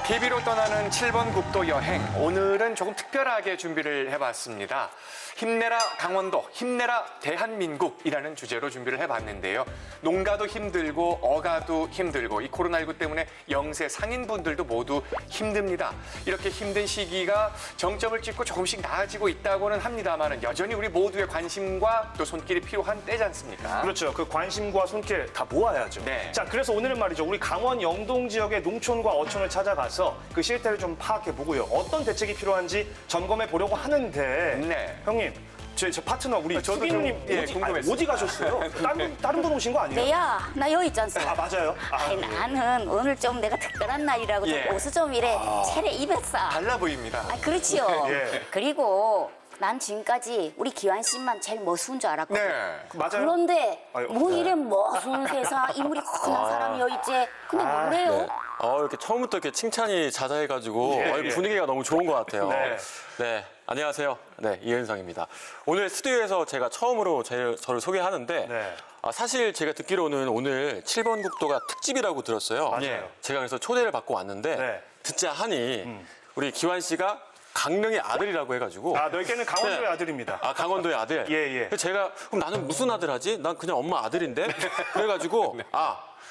TV로 떠나는 7번 국도 여행. 오늘은 조금 특별하게 준비를 해봤습니다. 힘내라 강원도, 힘내라 대한민국이라는 주제로 준비를 해봤는데요. 농가도 힘들고 어가도 힘들고 이 코로나19 때문에 영세 상인분들도 모두 힘듭니다. 이렇게 힘든 시기가 정점을 찍고 조금씩 나아지고 있다고는 합니다만 여전히 우리 모두의 관심과 또 손길이 필요한 때지 않습니까? 그렇죠. 그 관심과 손길 다 모아야죠. 네. 자, 그래서 오늘은 말이죠. 우리 강원 영동 지역의 농촌과 어촌을 찾아가서 그 실태를 좀 파악해보고요. 어떤 대책이 필요한지 점검해 보려고 하는데 네. 형님, 저 파트너 우리 저도 수빈님 좀, 궁금했습니다. 어디 가셨어요? 다른 분 오신 거 아니에요? 내야 나 여기 있지 않소. 아, 맞아요. 아이, 나는 오늘 좀 내가 특별한 날이라고 좀 예. 옷을 좀 이래 차례 입었어. 달라 보입니다. 아, 그렇지요. 예. 그리고 난 지금까지 우리 기환 씨만 제일 멋스운 줄 알았거든. 네. 맞아요. 그런데 아유, 뭐 네. 이래 멋스운 세상 인물이 큰 사람이 여기 있지. 근데 뭐래요? 네. 이렇게 처음부터 이렇게 칭찬이 자자해가지고 예. 분위기가 너무 좋은 것 같아요. 네. 네, 안녕하세요. 네, 이현상입니다. 오늘 스튜디오에서 제가 처음으로 저를 소개하는데 네. 사실 제가 듣기로는 오늘 7번 국도가 특집이라고 들었어요. 맞아요. 제가 그래서 초대를 받고 왔는데 네. 듣자 하니 우리 기환 씨가 강릉의 아들이라고 해가지고 아, 넓게는 강원도의 네. 아들입니다. 아, 강원도의 아들? 예, 예. 그래서 제가 그럼 나는 무슨 아들 하지? 난 그냥 엄마 아들인데? 그래가지고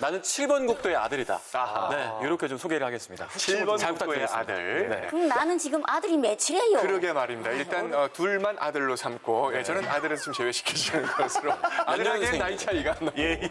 나는 7번 국도의 아들이다. 아하. 네, 이렇게 좀 소개를 하겠습니다. 7번 잘 국도의 부탁드리겠습니다. 아들. 네. 그럼 나는 지금 아들이 몇이래요? 그러게 말입니다. 일단 둘만 아들로 삼고 저는 아들에서 좀 제외시켜주는 것으로 아들에게 년생이에요? 나이 차이가 안 나요. 예.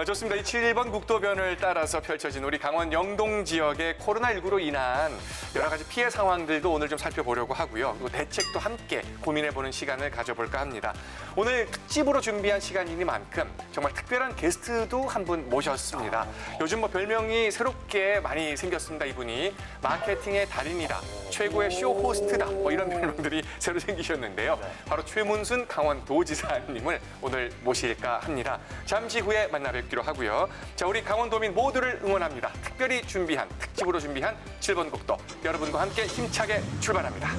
좋습니다. 이 7번 국도변을 따라서 펼쳐진 우리 강원 영동 지역의 코로나19로 인한 여러 가지 피해 상황들도 오늘 좀 살펴보려고 하고요. 그리고 대책도 함께 고민해보는 시간을 가져볼까 합니다. 오늘 특집으로 준비한 시간이니만큼 정말 특별한 게스트도 한 분 모셨습니다. 요즘 뭐 별명이 새롭게 많이 생겼습니다. 이분이 마케팅의 달인이다, 최고의 쇼 호스트다, 뭐 이런 별명들이 새로 생기셨는데요. 바로 최문순 강원도지사님을 오늘 모실까 합니다. 잠시 후에 만나 뵙기로 하고요. 자, 우리 강원도민 모두를 응원합니다. 특별히 준비한, 특집으로 준비한 7번 국도. 여러분과 함께 힘차게 출발합니다.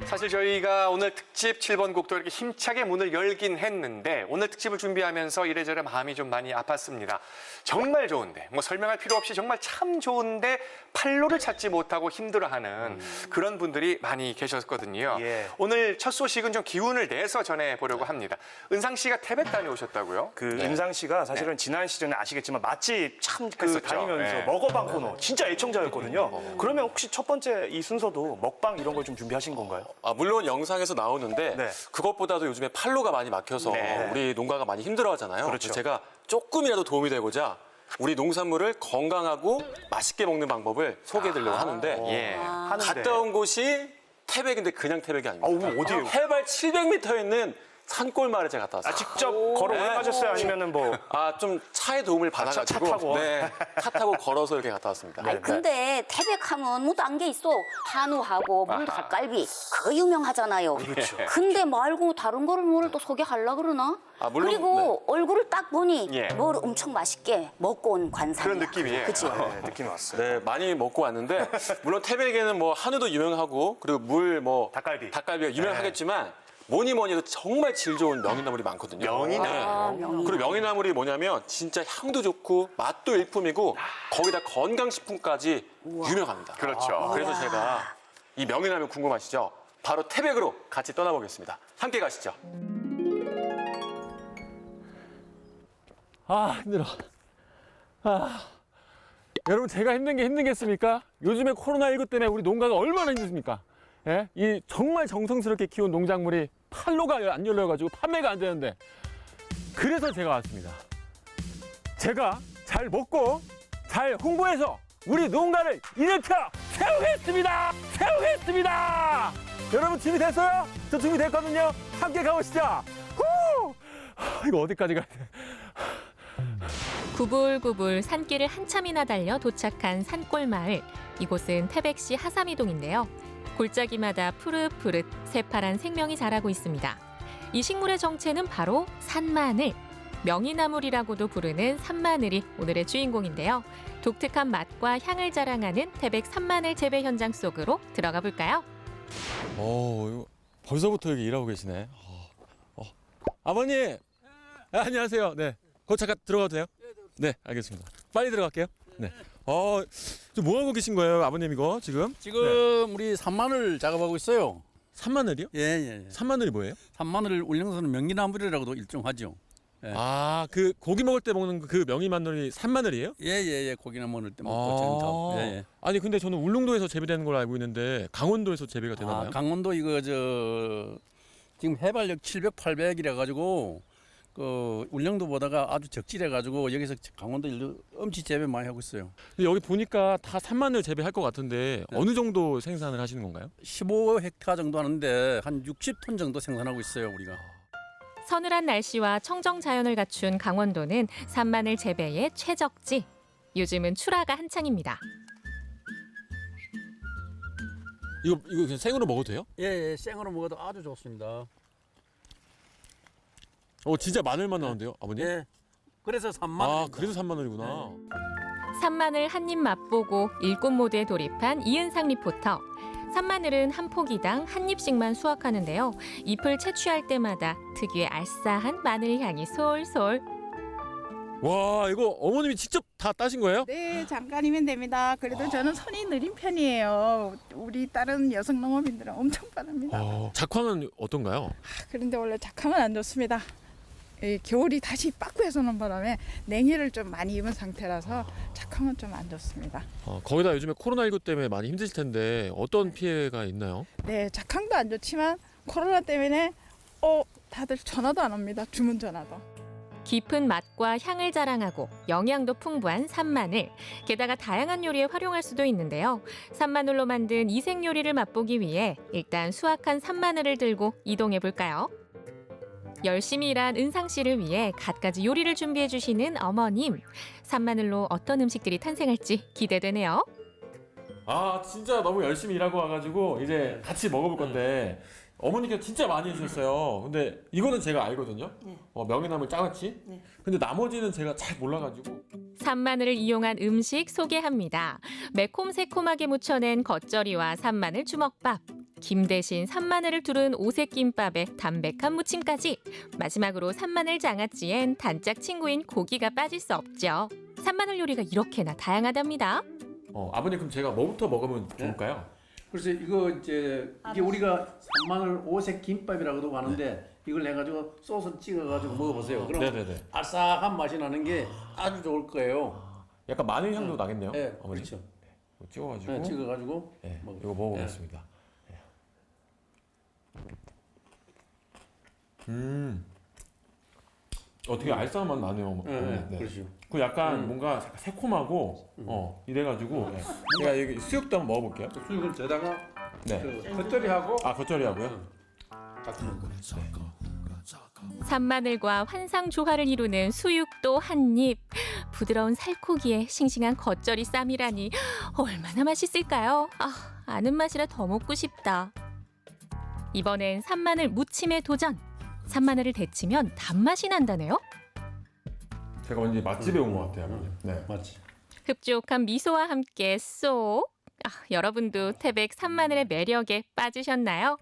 사실 저희가 오늘 특집 7번 국도 이렇게 힘차게 문을 열긴 했는데 오늘 특집을 준비하면서 이래저래 마음이 좀 많이 아팠습니다. 정말 좋은데 뭐 설명할 필요 없이 정말 참 좋은데 판로를 찾지 못하고 힘들어하는 그런 분들이 많이 계셨거든요. 예. 오늘 첫 소식은 좀 기운을 내서 전해보려고 합니다. 은상 씨가 태백 다녀오셨다고요? 그 은상 씨가 사실은 지난 시즌에 아시겠지만 맛집 참 그 했었죠. 다니면서 네. 먹어방 코너 진짜 애청자였거든요. 그러면 혹시 첫 번째 이 순서도 먹방 이런 걸 좀 준비하신 건가요? 물론 영상에서 나오는데 네. 그것보다도 요즘에 판로가 많이 막혀서 네. 우리 농가가 많이 힘들어하잖아요. 그렇죠. 그래서 제가 조금이라도 도움이 되고자 우리 농산물을 건강하고 맛있게 먹는 방법을 소개해드리려고 하는데 예. 하는데. 갔다 온 곳이 태백인데 그냥 태백이 아닙니다. 어디예요? 해발 700m에 있는 산골 마을에 제가 갔다 왔어요. 아, 직접 걸어 네. 올라가셨어요? 아니면은 뭐 좀 차의 도움을 받아가지고 차 타고? 네, 차 타고 걸어서 이렇게 갔다 왔습니다. 아니, 근데 태백하면 뭐 딴 게 있어. 한우하고 물닭갈비 그거 유명하잖아요. 그렇죠. 근데 말고 다른 거를 뭐를 또 소개하려고 그러나? 물론, 그리고 얼굴을 딱 보니 예. 뭘 엄청 맛있게 먹고 온 관상이야. 그런 느낌이에요. 그치? 네, 느낌이 왔어요. 네, 많이 먹고 왔는데 물론 태백에는 뭐 한우도 유명하고 그리고 물 뭐 닭갈비가 유명하겠지만 뭐니 해도 정말 질 좋은 명이나물이 많거든요. 명이나물. 그리고 명이나물이 뭐냐면 진짜 향도 좋고 맛도 일품이고 거기다 건강식품까지 유명합니다. 그렇죠. 그래서 제가 이 명이나물 궁금하시죠? 바로 태백으로 같이 떠나보겠습니다. 함께 가시죠. 힘들어. 여러분, 제가 힘든 게 힘들겠습니까? 요즘에 코로나19 때문에 우리 농가가 얼마나 힘들습니까? 예? 이 정말 정성스럽게 키운 농작물이 판로가 안 열려가지고 판매가 안 되는데, 그래서 제가 왔습니다. 제가 잘 먹고 잘 홍보해서 우리 농가를 일으켜 세우겠습니다! 세우겠습니다! 여러분, 준비됐어요? 저 준비됐거든요? 함께 가보시죠! 후! 이거 어디까지 가야 돼? 구불구불 산길을 한참이나 달려 도착한 산골 마을. 이곳은 태백시 하삼이동인데요. 골짜기마다 푸릇푸릇 새파란 생명이 자라고 있습니다. 이 식물의 정체는 바로 산마늘. 명이나물이라고도 부르는 산마늘이 오늘의 주인공인데요. 독특한 맛과 향을 자랑하는 태백 산마늘 재배 현장 속으로 들어가 볼까요? 이거 벌써부터 여기 일하고 계시네. 아버님. 아, 안녕하세요. 네. 거기 잠깐 들어가도 돼요? 네, 알겠습니다. 빨리 들어갈게요. 네. 지금 뭐 하고 계신 거예요, 아버님 이거 지금? 지금 우리 산마늘 작업하고 있어요. 산마늘이요? 예. 산마늘이 뭐예요? 산마늘 울릉도는 명이나물이라고도 일종하죠. 예. 아, 그 고기 먹을 때 먹는 그 명이 마늘이 산마늘이에요? 예. 고기나 먹을 때 먹고 전tab. 예. 아니 근데 저는 울릉도에서 재배되는 걸로 알고 있는데 강원도에서 재배가 되나 봐요? 강원도 이거 지금 해발력 700, 800이라 가지고 그 울릉도보다가 아주 적질해 가지고 여기서 강원도 일로 엄치 재배 많이 하고 있어요. 근데 여기 보니까 다 산마늘 재배할 것 같은데 어느 정도 생산을 하시는 건가요? 15헥타 정도 하는데 한 60톤 정도 생산하고 있어요, 우리가. 서늘한 날씨와 청정 자연을 갖춘 강원도는 산마늘 재배의 최적지. 요즘은 출하가 한창입니다. 이거 그냥 생으로 먹어도 돼요? 예, 생으로 먹어도 아주 좋습니다. 진짜 마늘만 나오는데요, 아버님? 예. 그래서 산마늘. 아, 그래서 산마늘이구나. 산마늘 한 입 맛보고 일꾼 모드에 돌입한 이은상 리포터. 산마늘은 한 포기당 한 입씩만 수확하는데요. 잎을 채취할 때마다 특유의 알싸한 마늘 향이 솔솔. 와, 이거 어머님이 직접 다 따신 거예요? 네, 잠깐이면 됩니다. 그래도 저는 손이 느린 편이에요. 우리 다른 여성 농업인들은 엄청 빠릅니다. 작황은 어떤가요? 그런데 원래 작황은 안 좋습니다. 겨울이 다시 빠꾸해서 오는 바람에 냉해를 좀 많이 입은 상태라서 작황은 좀 안 좋습니다. 거기다 요즘에 코로나19 때문에 많이 힘드실 텐데 어떤 피해가 있나요? 네, 작황도 안 좋지만 코로나 때문에 다들 전화도 안 옵니다. 주문 전화도. 깊은 맛과 향을 자랑하고 영양도 풍부한 산마늘. 게다가 다양한 요리에 활용할 수도 있는데요. 산마늘로 만든 이색 요리를 맛보기 위해 일단 수확한 산마늘을 들고 이동해 볼까요? 열심히 일한 은상 씨를 위해 갖가지 요리를 준비해 주시는 어머님. 산마늘로 어떤 음식들이 탄생할지 기대되네요. 아, 진짜 너무 열심히 일하고 와가지고 이제 같이 먹어볼 건데 어머니께서 진짜 많이 해주셨어요. 근데 이거는 제가 알거든요. 명이나물 짜같이. 근데 나머지는 제가 잘 몰라가지고. 산마늘을 이용한 음식 소개합니다. 매콤새콤하게 무쳐낸 겉절이와 산마늘 주먹밥. 김 대신 산마늘을 두른 오색김밥에 담백한 무침까지. 마지막으로 산마늘 장아찌엔 단짝 친구인 고기가 빠질 수 없죠. 산마늘 요리가 이렇게나 다양하답니다. 아버님 그럼 제가 뭐부터 먹으면 좋을까요? 그래서 이거 이게 우리가 산마늘 오색 김밥이라고도 하는데 이걸 해가지고 소스 찍어가지고 먹어보세요. 그럼 네네네. 알싸한 맛이 나는 게 아주 좋을 거예요. 약간 마늘 향도 나겠네요, 네, 어머니. 그렇죠. 찍어가지고. 네, 찍어가지고 이거 먹어보겠습니다. 되게 알싸한 맛 나네요. 그렇죠. 그 약간 뭔가 새콤하고 이래가지고 제가 여기 수육도 한번 먹어볼게요. 수육을 저다가 네. 겉절이하고 겉절이하고요. 같이 먹고. 산마늘과 환상 조화를 이루는 수육도 한 입. 부드러운 살코기에 싱싱한 겉절이 쌈이라니 얼마나 맛있을까요? 아는 맛이라 더 먹고 싶다. 이번엔 산마늘 무침에 도전. 산마늘을 데치면 단맛이 난다네요. 제가 왠지 맛집에 온 것 같아요. 네. 맞지. 흡족한 미소와 함께 쏙. 여러분도 태백 산마늘의 매력에 빠지셨나요?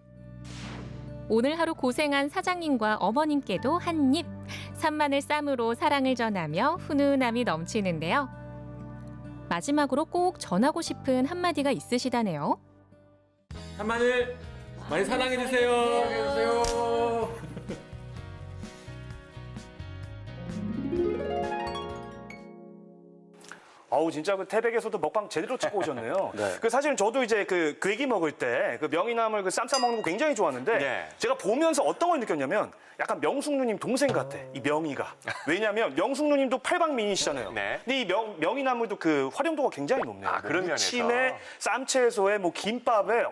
오늘 하루 고생한 사장님과 어머님께도 한 입. 산마늘 쌈으로 사랑을 전하며 훈훈함이 넘치는데요. 마지막으로 꼭 전하고 싶은 한마디가 있으시다네요. 산마늘 많이 사랑해주세요. 진짜 그 태백에서도 먹방 제대로 찍고 오셨네요. 그 사실은 저도 이제 그 괴기 먹을 때 그 명이나물 그 쌈 싸 먹는 거 굉장히 좋았는데 네. 제가 보면서 어떤 걸 느꼈냐면 약간 명숙 누님 동생 같아, 이 명이가. 왜냐면 명숙 누님도 팔방미인이시잖아요. 네. 근데 이 명이나물도 그 활용도가 굉장히 높네요. 그런 면에서. 무침에 쌈채소에 뭐 김밥에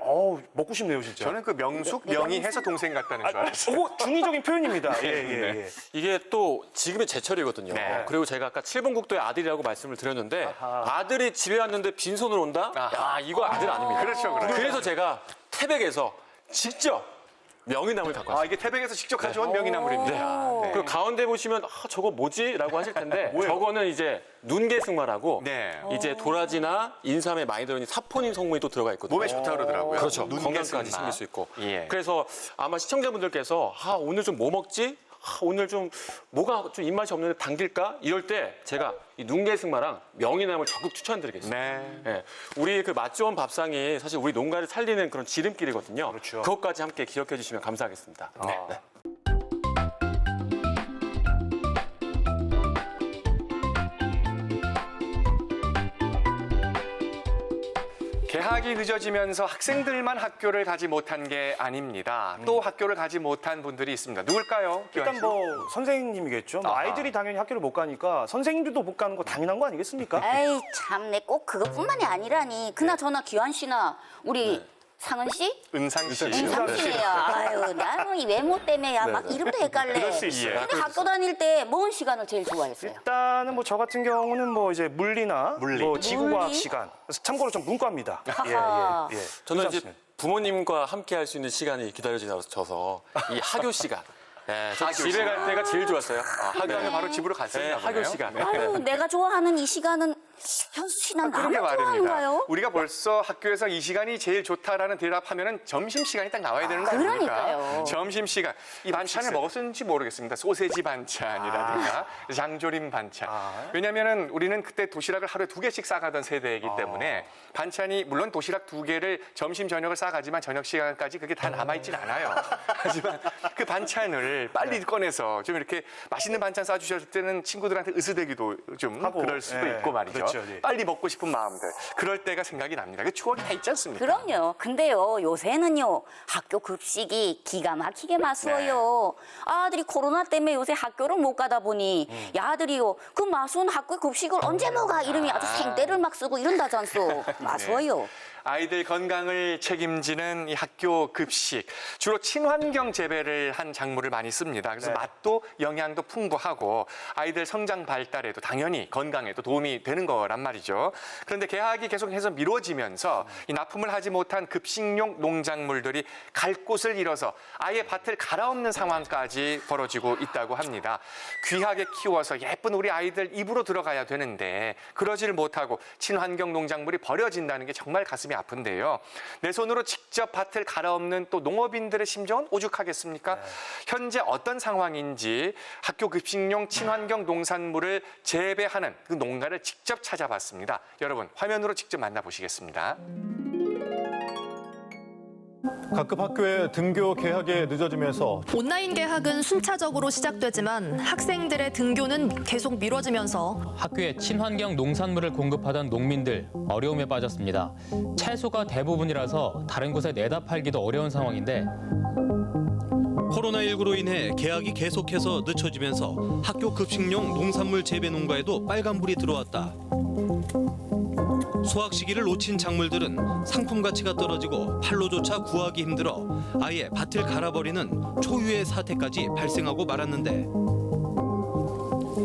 먹고 싶네요, 진짜. 저는 그 명숙, 명이 해서 동생 같다는 줄 알았어요. 그거 중의적인 표현입니다. 예. 이게 또 지금의 제철이거든요. 네. 그리고 제가 아까 7번 국도의 아들이라고 말씀을 드렸는데 아들이 집에 왔는데 빈손으로 온다? 야, 이거 아들 아닙니다. 그렇죠. 그래서 제가 태백에서 직접 명이나물 갖고 왔어요. 이게 태백에서 직접 가져온 명이나물입니다. 네. 그 가운데 보시면 저거 뭐지? 라고 하실 텐데 저거는 이제 눈개승마라고 네. 이제 도라지나 인삼에 많이 들어있는 사포닌 성분이 또 들어가 있거든요. 몸에 좋다 그러더라고요. 그렇죠. 눈개승마. 건강까지 챙길 수 있고. 예. 그래서 아마 시청자분들께서 오늘 좀 뭐 먹지? 오늘 좀 뭐가 좀 입맛이 없는데 당길까? 이럴 때 제가 이 눈개승마랑 명이나물 적극 추천드리겠습니다. 네. 예, 우리 그 맛 좋은 밥상이 사실 우리 농가를 살리는 그런 지름길이거든요. 그렇죠. 그것까지 함께 기억해 주시면 감사하겠습니다. 네. 개학이 늦어지면서 학생들만 학교를 가지 못한 게 아닙니다. 또 학교를 가지 못한 분들이 있습니다. 누굴까요? 일단 뭐 선생님이겠죠. 뭐 아하. 아이들이 당연히 학교를 못 가니까 선생님들도 못 가는 거 당연한 거 아니겠습니까? 에이 참내 꼭 그것뿐만이 아니라니. 그나저나 기환 씨나 우리 상은 씨? 은상 씨. 은상 씨예요. 아유 나는 이 외모 때문에 막 이름도 헷갈래. 그럴 수 있어요. 근데 학교 다닐 때 뭔 시간을 제일 좋아했어요? 일단은 뭐 저 같은 경우는 뭐 이제 물리나 물리. 뭐 지구과학 물리? 시간. 그래서 참고로 좀 문과입니다. 아하. 예. 저는 은상 이제 씨는? 부모님과 함께 할 수 있는 시간이 기다려져서 이 학교 시간. 예, 저 학교 집에 시간. 갈 때가 제일 좋았어요. 학교하면 바로 집으로 갔었나 네, 보네요. 학교 시간. 아유 내가 좋아하는 이 시간은 현수 씨는 그러게 나만 말입니다. 좋아하는가요? 우리가 벌써 학교에서 이 시간이 제일 좋다라는 대답하면은 점심 시간이 딱 나와야 되는 거 아닙니까? 그러니까요. 점심 시간. 이 반찬을 먹었는지 모르겠습니다. 소세지 반찬이라든가 장조림 반찬. 왜냐면은 우리는 그때 도시락을 하루에 2개씩 싸가던 세대이기 때문에 반찬이 물론 도시락 2개를 점심 저녁을 싸가지만 저녁 시간까지 그게 다 남아있진 않아요. 하지만 그 반찬을 빨리 꺼내서 좀 이렇게 맛있는 반찬 싸주셨을 때는 친구들한테 으스대기도 좀 하고, 그럴 수도 예, 있고 말이죠. 그렇죠, 예. 빨리 먹고 싶은 마음들. 그럴 때가 생각이 납니다. 그 추억이 다 있지 않습니까? 그럼요. 근데요, 요새는요, 학교 급식이 기가 막히게 마수어요. 아들이 코로나 때문에 요새 학교를 못 가다 보니, 야, 아들이요, 그 마수원 학교 급식을 언제 먹어? 이름이 아주 생떼를 막 쓰고 이런다잖소. 마수어요. 아이들 건강을 책임지는 이 학교 급식. 주로 친환경 재배를 한 작물을 많이 씁니다. 그래서 네. 맛도 영양도 풍부하고 아이들 성장 발달에도 당연히 건강에도 도움이 되는 거란 말이죠. 그런데 개학이 계속해서 미뤄지면서 이 납품을 하지 못한 급식용 농작물들이 갈 곳을 잃어서 아예 밭을 갈아엎는 상황까지 벌어지고 있다고 합니다. 귀하게 키워서 예쁜 우리 아이들 입으로 들어가야 되는데 그러지를 못하고 친환경 농작물이 버려진다는 게 정말 가슴이 아픈데요. 내 손으로 직접 밭을 갈아엎는 또 농업인들의 심정은 오죽하겠습니까? 현재 어떤 상황인지 학교 급식용 친환경 농산물을 재배하는 그 농가를 직접 찾아봤습니다. 여러분 화면으로 직접 만나보시겠습니다. 각급 학교의 등교 개학이 늦어지면서 온라인 개학은 순차적으로 시작되지만 학생들의 등교는 계속 미뤄지면서 학교에 친환경 농산물을 공급하던 농민들 어려움에 빠졌습니다. 채소가 대부분이라서 다른 곳에 내다 팔기도 어려운 상황인데 코로나19로 인해 개학이 계속해서 늦춰지면서 학교 급식용 농산물 재배 농가에도 빨간불이 들어왔다. 수확 시기를 놓친 작물들은 상품 가치가 떨어지고 판로조차 구하기 힘들어 아예 밭을 갈아버리는 초유의 사태까지 발생하고 말았는데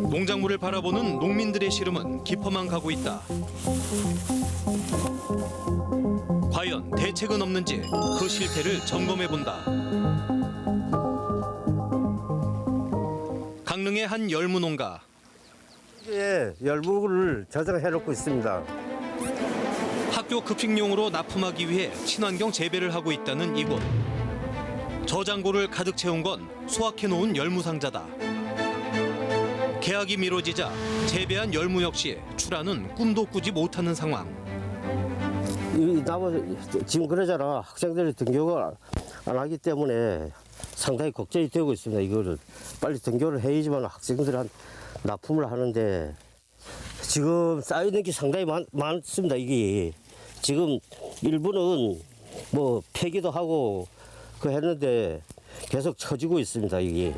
농작물을 바라보는 농민들의 시름은 깊어만 가고 있다. 과연 대책은 없는지 그 실태를 점검해본다. 강릉의 한 열무농가. 열무를 저장해놓고 있습니다. 학교 급식용으로 납품하기 위해 친환경 재배를 하고 있다는 이곳. 저장고를 가득 채운 건 수확해놓은 열무 상자다. 개학이 미뤄지자 재배한 열무 역시 출하는 꿈도 꾸지 못하는 상황. 지금 그러잖아. 학생들이 등교가 안 하기 때문에 상당히 걱정이 되고 있습니다. 이거를 빨리 등교를 해야지만 학생들한테 납품을 하는데 지금 쌓여있는 게 상당히 많습니다. 이게 지금 일부는 뭐 폐기도 하고 그 했는데 계속 처지고 있습니다. 이게.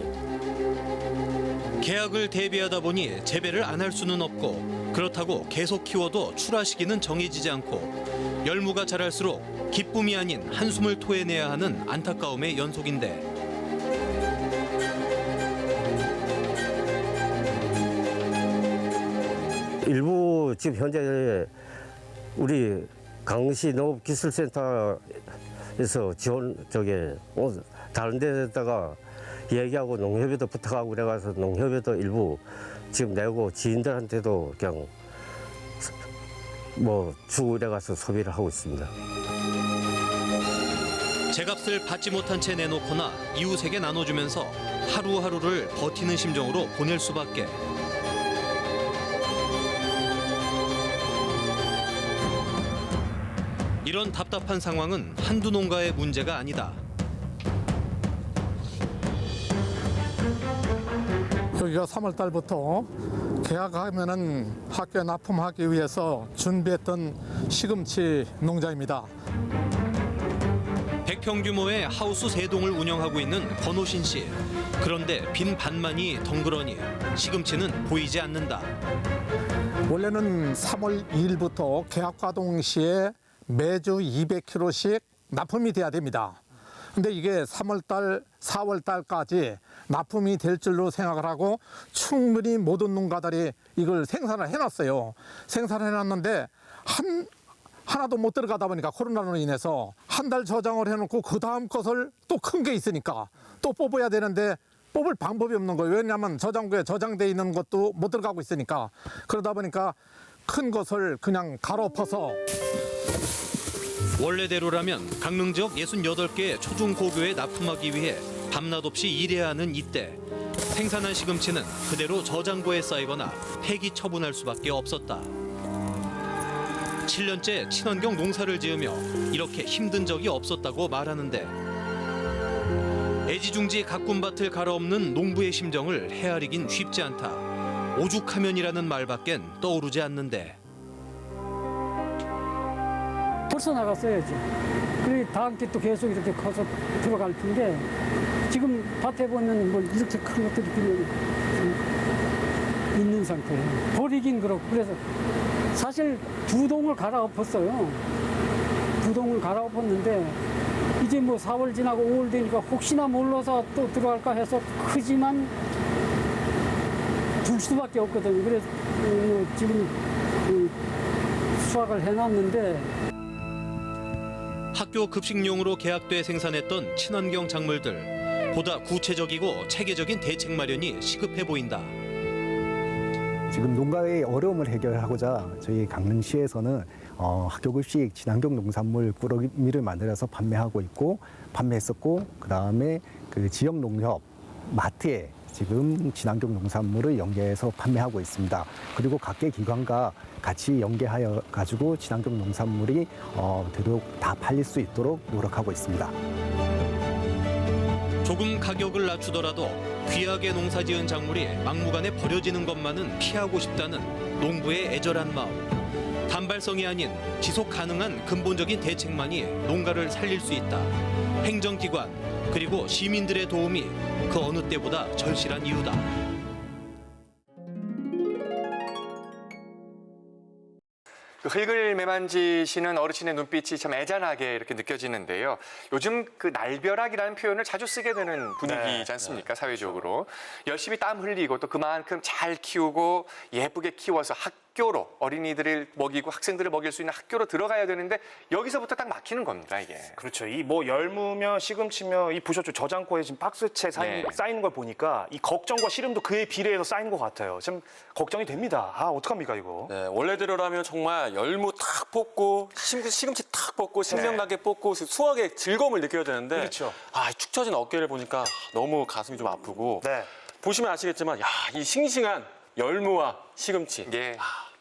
개학을 대비하다 보니 재배를 안 할 수는 없고 그렇다고 계속 키워도 출하 시기는 정해지지 않고 열무가 자랄수록 기쁨이 아닌 한숨을 토해내야 하는 안타까움의 연속인데 일부 지금 현재 우리 강릉시 농업기술센터에서 지원 다른 데다가 얘기하고 농협에도 부탁하고 그래가서 농협에도 일부 지금 내고 지인들한테도 그냥 뭐 주고 이래가서 소비를 하고 있습니다. 제값을 받지 못한 채 내놓거나 이웃에게 나눠주면서 하루하루를 버티는 심정으로 보낼 수밖에. 이런 답답한 상황은 한두 농가의 문제가 아니다. 여기가 3월 달부터 개학하면은 학교에 납품하기 위해서 준비했던 시금치 농장입니다. 100평 규모의 하우스 3동을 운영하고 있는 권호신 씨. 그런데 빈 밭만이 덩그러니 시금치는 보이지 않는다. 원래는 3월 2일부터 개학 가동 시에 매주 200kg씩 납품이 돼야 됩니다. 근데 이게 3월 달, 4월 달까지 납품이 될 줄로 생각을 하고 충분히 모든 농가들이 이걸 생산을 해놨어요. 생산을 해놨는데 하나도 못 들어가다 보니까 코로나로 인해서 한 달 저장을 해놓고 그 다음 것을 또 큰 게 있으니까 또 뽑아야 되는데 뽑을 방법이 없는 거예요. 왜냐하면 저장고에 저장돼 있는 것도 못 들어가고 있으니까. 그러다 보니까 큰 것을 그냥 갈아엎어서. 원래대로라면 강릉 지역 68개의 초중고교에 납품하기 위해 밤낮 없이 일해야 하는 이때 생산한 시금치는 그대로 저장고에 쌓이거나 폐기 처분할 수밖에 없었다. 7년째 친환경 농사를 지으며 이렇게 힘든 적이 없었다고 말하는데 애지중지 가꾼 밭을 갈아엎는 농부의 심정을 헤아리긴 쉽지 않다. 오죽하면이라는 말밖엔 떠오르지 않는데. 벌써 나갔어야지. 그래 다음 게 또 계속 이렇게 커서 들어갈 텐데 지금 밭에 보면 뭐 이렇게 큰 것들이 그냥 있는 상태예요. 버리긴 그렇고 그래서 사실 2동을 갈아엎었어요. 2동을 갈아엎었는데 이제 뭐 4월 지나고 5월 되니까 혹시나 몰라서 또 들어갈까 해서 크지만 둘 수밖에 없거든요. 그래서 지금 수확을 해놨는데 학교 급식용으로 계약돼 생산했던 친환경 작물들. 보다 구체적이고 체계적인 대책 마련이 시급해 보인다. 지금 농가의 어려움을 해결하고자 저희 강릉시에서는 학교 급식 친환경 농산물 꾸러미를 만들어서 판매하고 있고 판매했었고 그다음에 그 지역 농협 마트에 지금 친환경 농산물을 연계해서 판매하고 있습니다. 그리고 각계 기관과 같이 연계하여 가지고 친환경 농산물이 되도록 다 팔릴 수 있도록 노력하고 있습니다. 조금 가격을 낮추더라도 귀하게 농사지은 작물이 막무가내 버려지는 것만은 피하고 싶다는 농부의 애절한 마음. 단발성이 아닌 지속 가능한 근본적인 대책만이 농가를 살릴 수 있다. 행정기관 그리고 시민들의 도움이 그 어느 때보다 절실한 이유다. 그 흙을 매만지시는 어르신의 눈빛이 참 애잔하게 이렇게 느껴지는데요. 요즘 그 날벼락이라는 표현을 자주 쓰게 되는 분위기지 않습니까? 사회적으로. 열심히 땀 흘리고 또 그만큼 잘 키우고 예쁘게 키워서 학교로 어린이들을 먹이고 학생들을 먹일 수 있는 학교로 들어가야 되는데 여기서부터 딱 막히는 겁니다, 이게. 그렇죠. 이 뭐 열무며 시금치며 이 보셨죠? 저장고에 지금 박스채 쌓이는 걸 보니까 이 걱정과 시름도 그에 비례해서 쌓이는 것 같아요. 참 걱정이 됩니다. 아, 어떡합니까, 이거? 네, 원래대로라면 정말 열무 탁 뽑고 시금치 탁 뽑고 신명나게 뽑고 수확의 즐거움을 느껴야 되는데 그렇죠. 축 처진 어깨를 보니까 너무 가슴이 좀 아프고 보시면 아시겠지만 이 싱싱한 열무와 시금치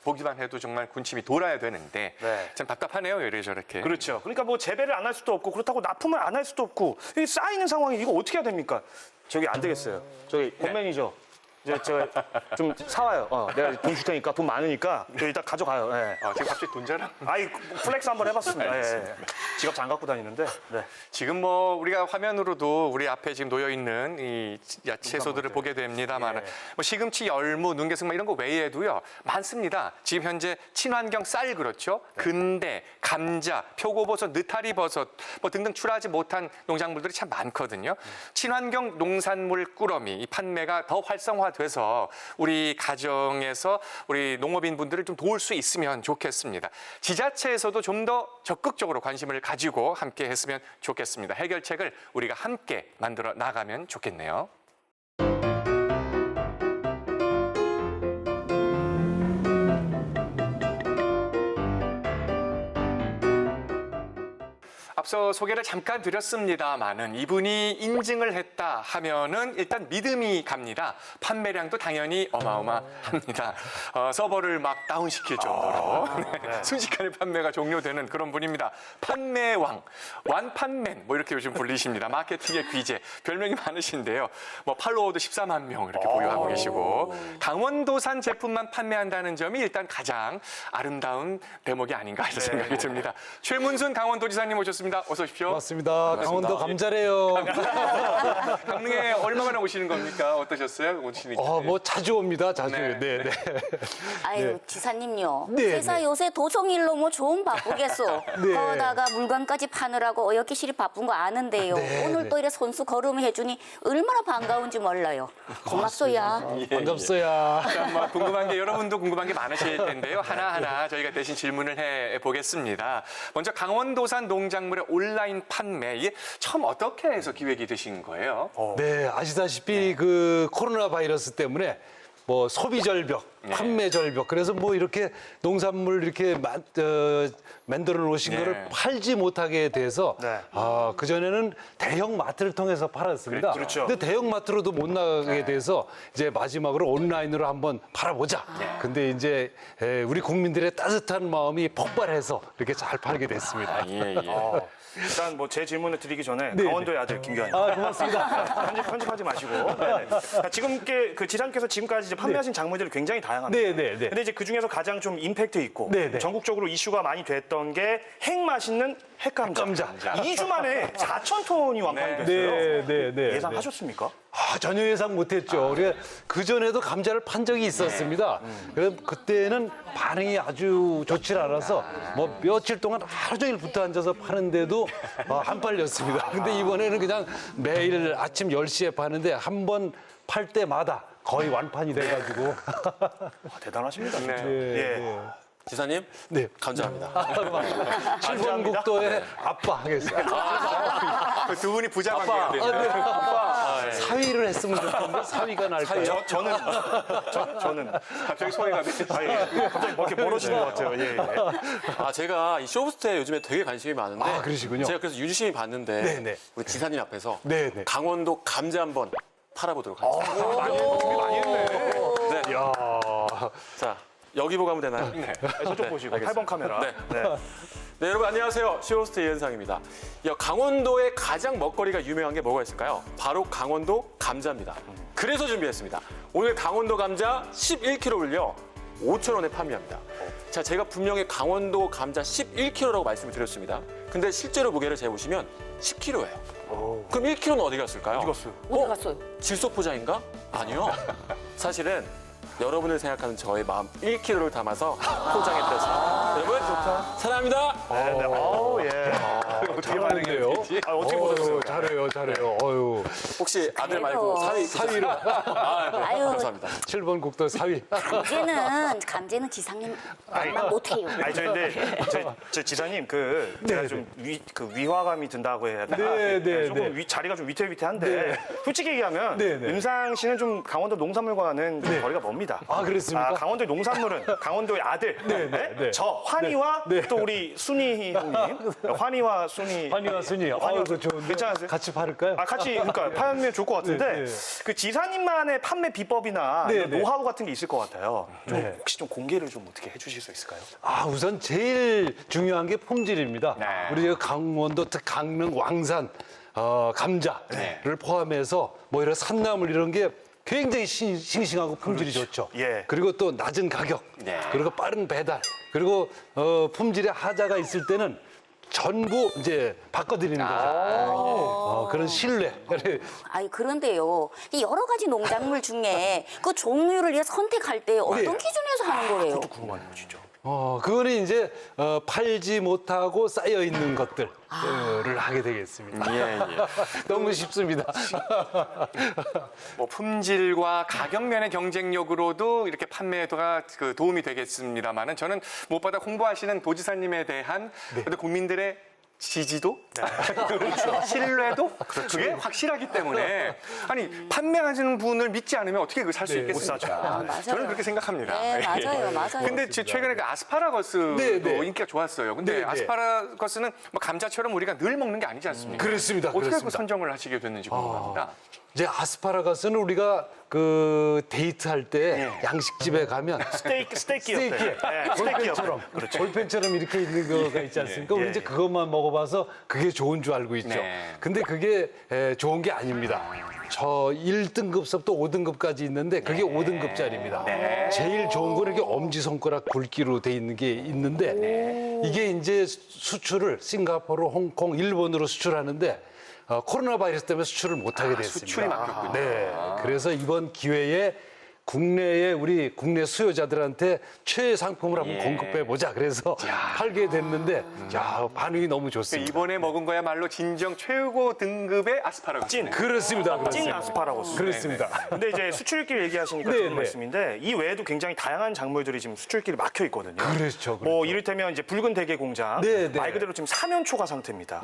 보기만 해도 정말 군침이 돌아야 되는데 참 답답하네요, 이래저렇게. 그렇죠. 그러니까 뭐 재배를 안 할 수도 없고 그렇다고 납품을 안 할 수도 없고 이 쌓이는 상황이 이거 어떻게 해야 됩니까? 저기 안 되겠어요. 저기 본 매니저. 제가 좀 사와요. 내가 돈 줄 테니까 돈 많으니까 일단 가져가요. 지금 갑자기 돈 자랑? 아이 플렉스 한번 해봤습니다. 지갑 잘 갖고 다니는데. 지금 뭐 우리가 화면으로도 우리 앞에 지금 놓여 있는 이 채소들을 보게 됩니다만, 뭐 시금치, 열무, 눈개승마 이런 거 외에도요 많습니다. 지금 현재 친환경 쌀 그렇죠? 근대, 감자, 표고버섯, 느타리버섯 뭐 등등 출하하지 못한 농작물들이 참 많거든요. 친환경 농산물 꾸러미 이 판매가 더 활성화돼서 우리 가정에서 우리 농업인 분들을 좀 도울 수 있으면 좋겠습니다. 지자체에서도 좀 더 적극적으로 관심을 가지고 함께 했으면 좋겠습니다. 해결책을 우리가 함께 만들어 나가면 좋겠네요. 앞서 소개를 잠깐 드렸습니다만은 이분이 인증을 했다 하면은 일단 믿음이 갑니다. 판매량도 당연히 어마어마합니다. 서버를 막 다운시킬 정도로 네. 순식간에 판매가 종료되는 그런 분입니다. 판매왕, 완판맨 뭐 이렇게 요즘 불리십니다. 마케팅의 귀재, 별명이 많으신데요. 뭐 팔로워도 14만 명 이렇게 보유하고 계시고 강원도산 제품만 판매한다는 점이 일단 가장 아름다운 대목이 아닌가 이런 생각이 듭니다. 최문순 강원도지사님 오셨습니다. 어서 오십시오. 맞습니다. 강원도 감자래요. 강릉에 얼마 만에 오시는 겁니까? 어떠셨어요? 오시는 게? 뭐 자주 옵니다. 자주. 네. 아유, 지사님요. 네, 회사 네. 요새 도청일로 뭐 좀 바쁘겠어. 네. 거기다가 물건까지 파느라고 어여기실이 바쁜 거 아는데요. 네, 오늘 네. 또 이래 손수 걸음을 해주니 얼마나 반가운지 몰라요. 고맙소야. 반갑소야. 뭐 궁금한 게 여러분도 궁금한 게 많으실 텐데요. 하나하나 저희가 대신 질문을 해보겠습니다. 먼저 강원도산 농작물의 온라인 판매 이게 처음 어떻게 해서 기획이 되신 거예요? 네, 아시다시피 그 코로나 바이러스 때문에 뭐 소비 절벽, 판매 절벽. 그래서 뭐 이렇게 농산물 이렇게 만들어 놓으신 거를 팔지 못하게 돼서 그전에는 대형 마트를 통해서 팔았습니다. 그렇죠. 근데 대형 마트로도 못 나가게 돼서 이제 마지막으로 온라인으로 한번 팔아보자. 근데 이제 우리 국민들의 따뜻한 마음이 폭발해서 이렇게 잘 팔게 됐습니다. 일단 뭐 제 질문을 드리기 전에 네, 강원도의 아들 김규환. 고맙습니다. 편집하지 마시고. 네네. 지금 그 지사님께서 지금까지 이제 판매하신 작물들이 굉장히 다양합니다. 네. 근데 이제 그 중에서 가장 좀 임팩트 있고 네. 전국적으로 이슈가 많이 됐던 게 핵 맛있는 핵감자. 2주 만에 4,000톤이 완판이 됐어요. 네. 예상하셨습니까? 전혀 예상 못했죠. 우리가 그 전에도 감자를 판 적이 있었습니다. 그래서 그때는 반응이 아주 좋지 않아서 뭐 며칠 동안 하루 종일 붙어 앉아서 파는데도 안 팔렸습니다. 근데 이번에는 그냥 매일 아침 10시에 파는데 한 번 팔 때마다 거의 완판이 돼가지고. 대단하십니다. 네. 지사님, 네. 감사합니다. 7번 국도의 아빠 하겠습니다. 두 분이 부자 관계가 되네요. 사위를 했으면 좋겠는데 사위가 날까요? 저는 갑자기 소외가 되시죠. 갑자기 뭐 이렇게 멀어지는 것 같아요. 예. 제가 이 쇼호스트에 요즘에 되게 관심이 많은데 그러시군요. 제가 그래서 유심히 봤는데 네. 우리 지사님 앞에서 네. 강원도 감자 한번 팔아보도록 하겠습니다. 준비 많이 했네. 네. 자, 여기 보고 하면 되나요? 네. 저쪽 보시고 알겠습니다. 8번 카메라. 네, 여러분 안녕하세요. 쇼호스트 이현상입니다. 강원도의 가장 먹거리가 유명한 게 뭐가 있을까요? 바로 강원도 감자입니다. 그래서 준비했습니다. 오늘 강원도 감자 11kg를요. 5,000원에 판매합니다. 자, 제가 분명히 강원도 감자 11kg라고 말씀을 드렸습니다. 근데 실제로 무게를 재보시면 10kg예요. 그럼 1kg는 어디 갔을까요? 어디 갔어요? 질소포장인가? 아니요. 사실은 여러분을 생각하는 저의 마음 1kg를 담아서 포장해드렸습니다. 여러분, 사랑합니다. 어떻게 반응해요? 어떻게 보셨어요? 잘해요. 어유. 혹시 아들 말고 사위로? 아유. 감사합니다. 7번 국도 사위. 감제는 지사님 못해요. 저 지사님 제가 좀 위화감이 든다고 해야 되나? 조금 자리가 좀 위태위태한데 솔직히 얘기하면 은상 씨는 좀 강원도 농산물과는 좀 거리가 멉니다. 그렇습니까? 강원도의 농산물은 강원도의 아들, 저 환희와 또 우리 순희 형님, 환희와 순희, 그거 좋은데. 괜찮으세요? 같이 팔을까요? 같이 그러니까 팔면 좋을 것 같은데 그 지사님만의 판매 비법이나 이런 노하우 같은 게 있을 것 같아요. 좀 혹시 좀 공개를 좀 어떻게 해주실 수 있을까요? 우선 제일 중요한 게 품질입니다. 우리 강원도 특 강릉 왕산 감자를 포함해서 뭐 이런 산나물 이런 게 굉장히 싱싱하고 품질이 좋죠. 그리고 또 낮은 가격, 그리고 빠른 배달, 그리고 품질에 하자가 있을 때는 전부 이제 바꿔드리는 거죠. 그런 신뢰. 그런데요. 이 여러 가지 농작물 중에 그 종류를 위해 선택할 때 어떤 기준에서 하는 거예요? 그것도 궁금하네요, 진짜. 그거는 이제 팔지 못하고 쌓여 있는 것들을 하게 되겠습니다. 너무 쉽습니다. 뭐 품질과 가격 면의 경쟁력으로도 이렇게 판매가 도움이 되겠습니다만은 저는 무엇보다 홍보하시는 도지사님에 대한 국민들의 지지도, 그렇죠. 신뢰도 그게 확실하기 때문에 아니 판매하시는 분을 믿지 않으면 어떻게 그걸 살 수 있겠습니까? 맞아요. 저는 그렇게 생각합니다. 네, 맞아요, 맞아요. 근데 최근에 그 아스파라거스도 인기가 좋았어요. 근데 아스파라거스는 뭐 감자처럼 우리가 늘 먹는 게 아니지 않습니까? 그렇습니다. 어떻게 그 그렇습니다. 선정을 하시게 됐는지 궁금합니다. 이제 아스파라거스는 우리가 그 데이트할 때 양식집에 가면 스테이크였대. 볼펜처럼 볼펜처럼 이렇게 있는 거가 있지 않습니까? 우리 이제 그것만 먹어봐서 그게 좋은 줄 알고 있죠. 근데 그게 좋은 게 아닙니다. 저 1등급서부터 5등급까지 있는데 그게 5등급짜리입니다. 제일 좋은 건 이렇게 엄지손가락 굵기로 돼 있는 게 있는데 이게 이제 수출을 싱가포르, 홍콩, 일본으로 수출하는데 코로나 바이러스 때문에 수출을 못하게 됐습니다. 수출이 막혔군요. 네. 그래서 이번 기회에 국내에 우리 국내 수요자들한테 최애 상품을 한번 공급해 보자. 그래서 팔게 됐는데 반응이 너무 좋습니다. 이번에 먹은 거야말로 진정 최고 등급의 아스파라거스. 그렇습니다. 찐 아스파라거스. 그렇습니다. 근데 이제 수출길 얘기하시니까 좋은 말씀인데 이 외에도 굉장히 다양한 작물들이 지금 수출길이 막혀 있거든요. 그렇죠. 뭐 이를테면 이제 붉은 대게 공장 말 그대로 지금 사면 초과 상태입니다.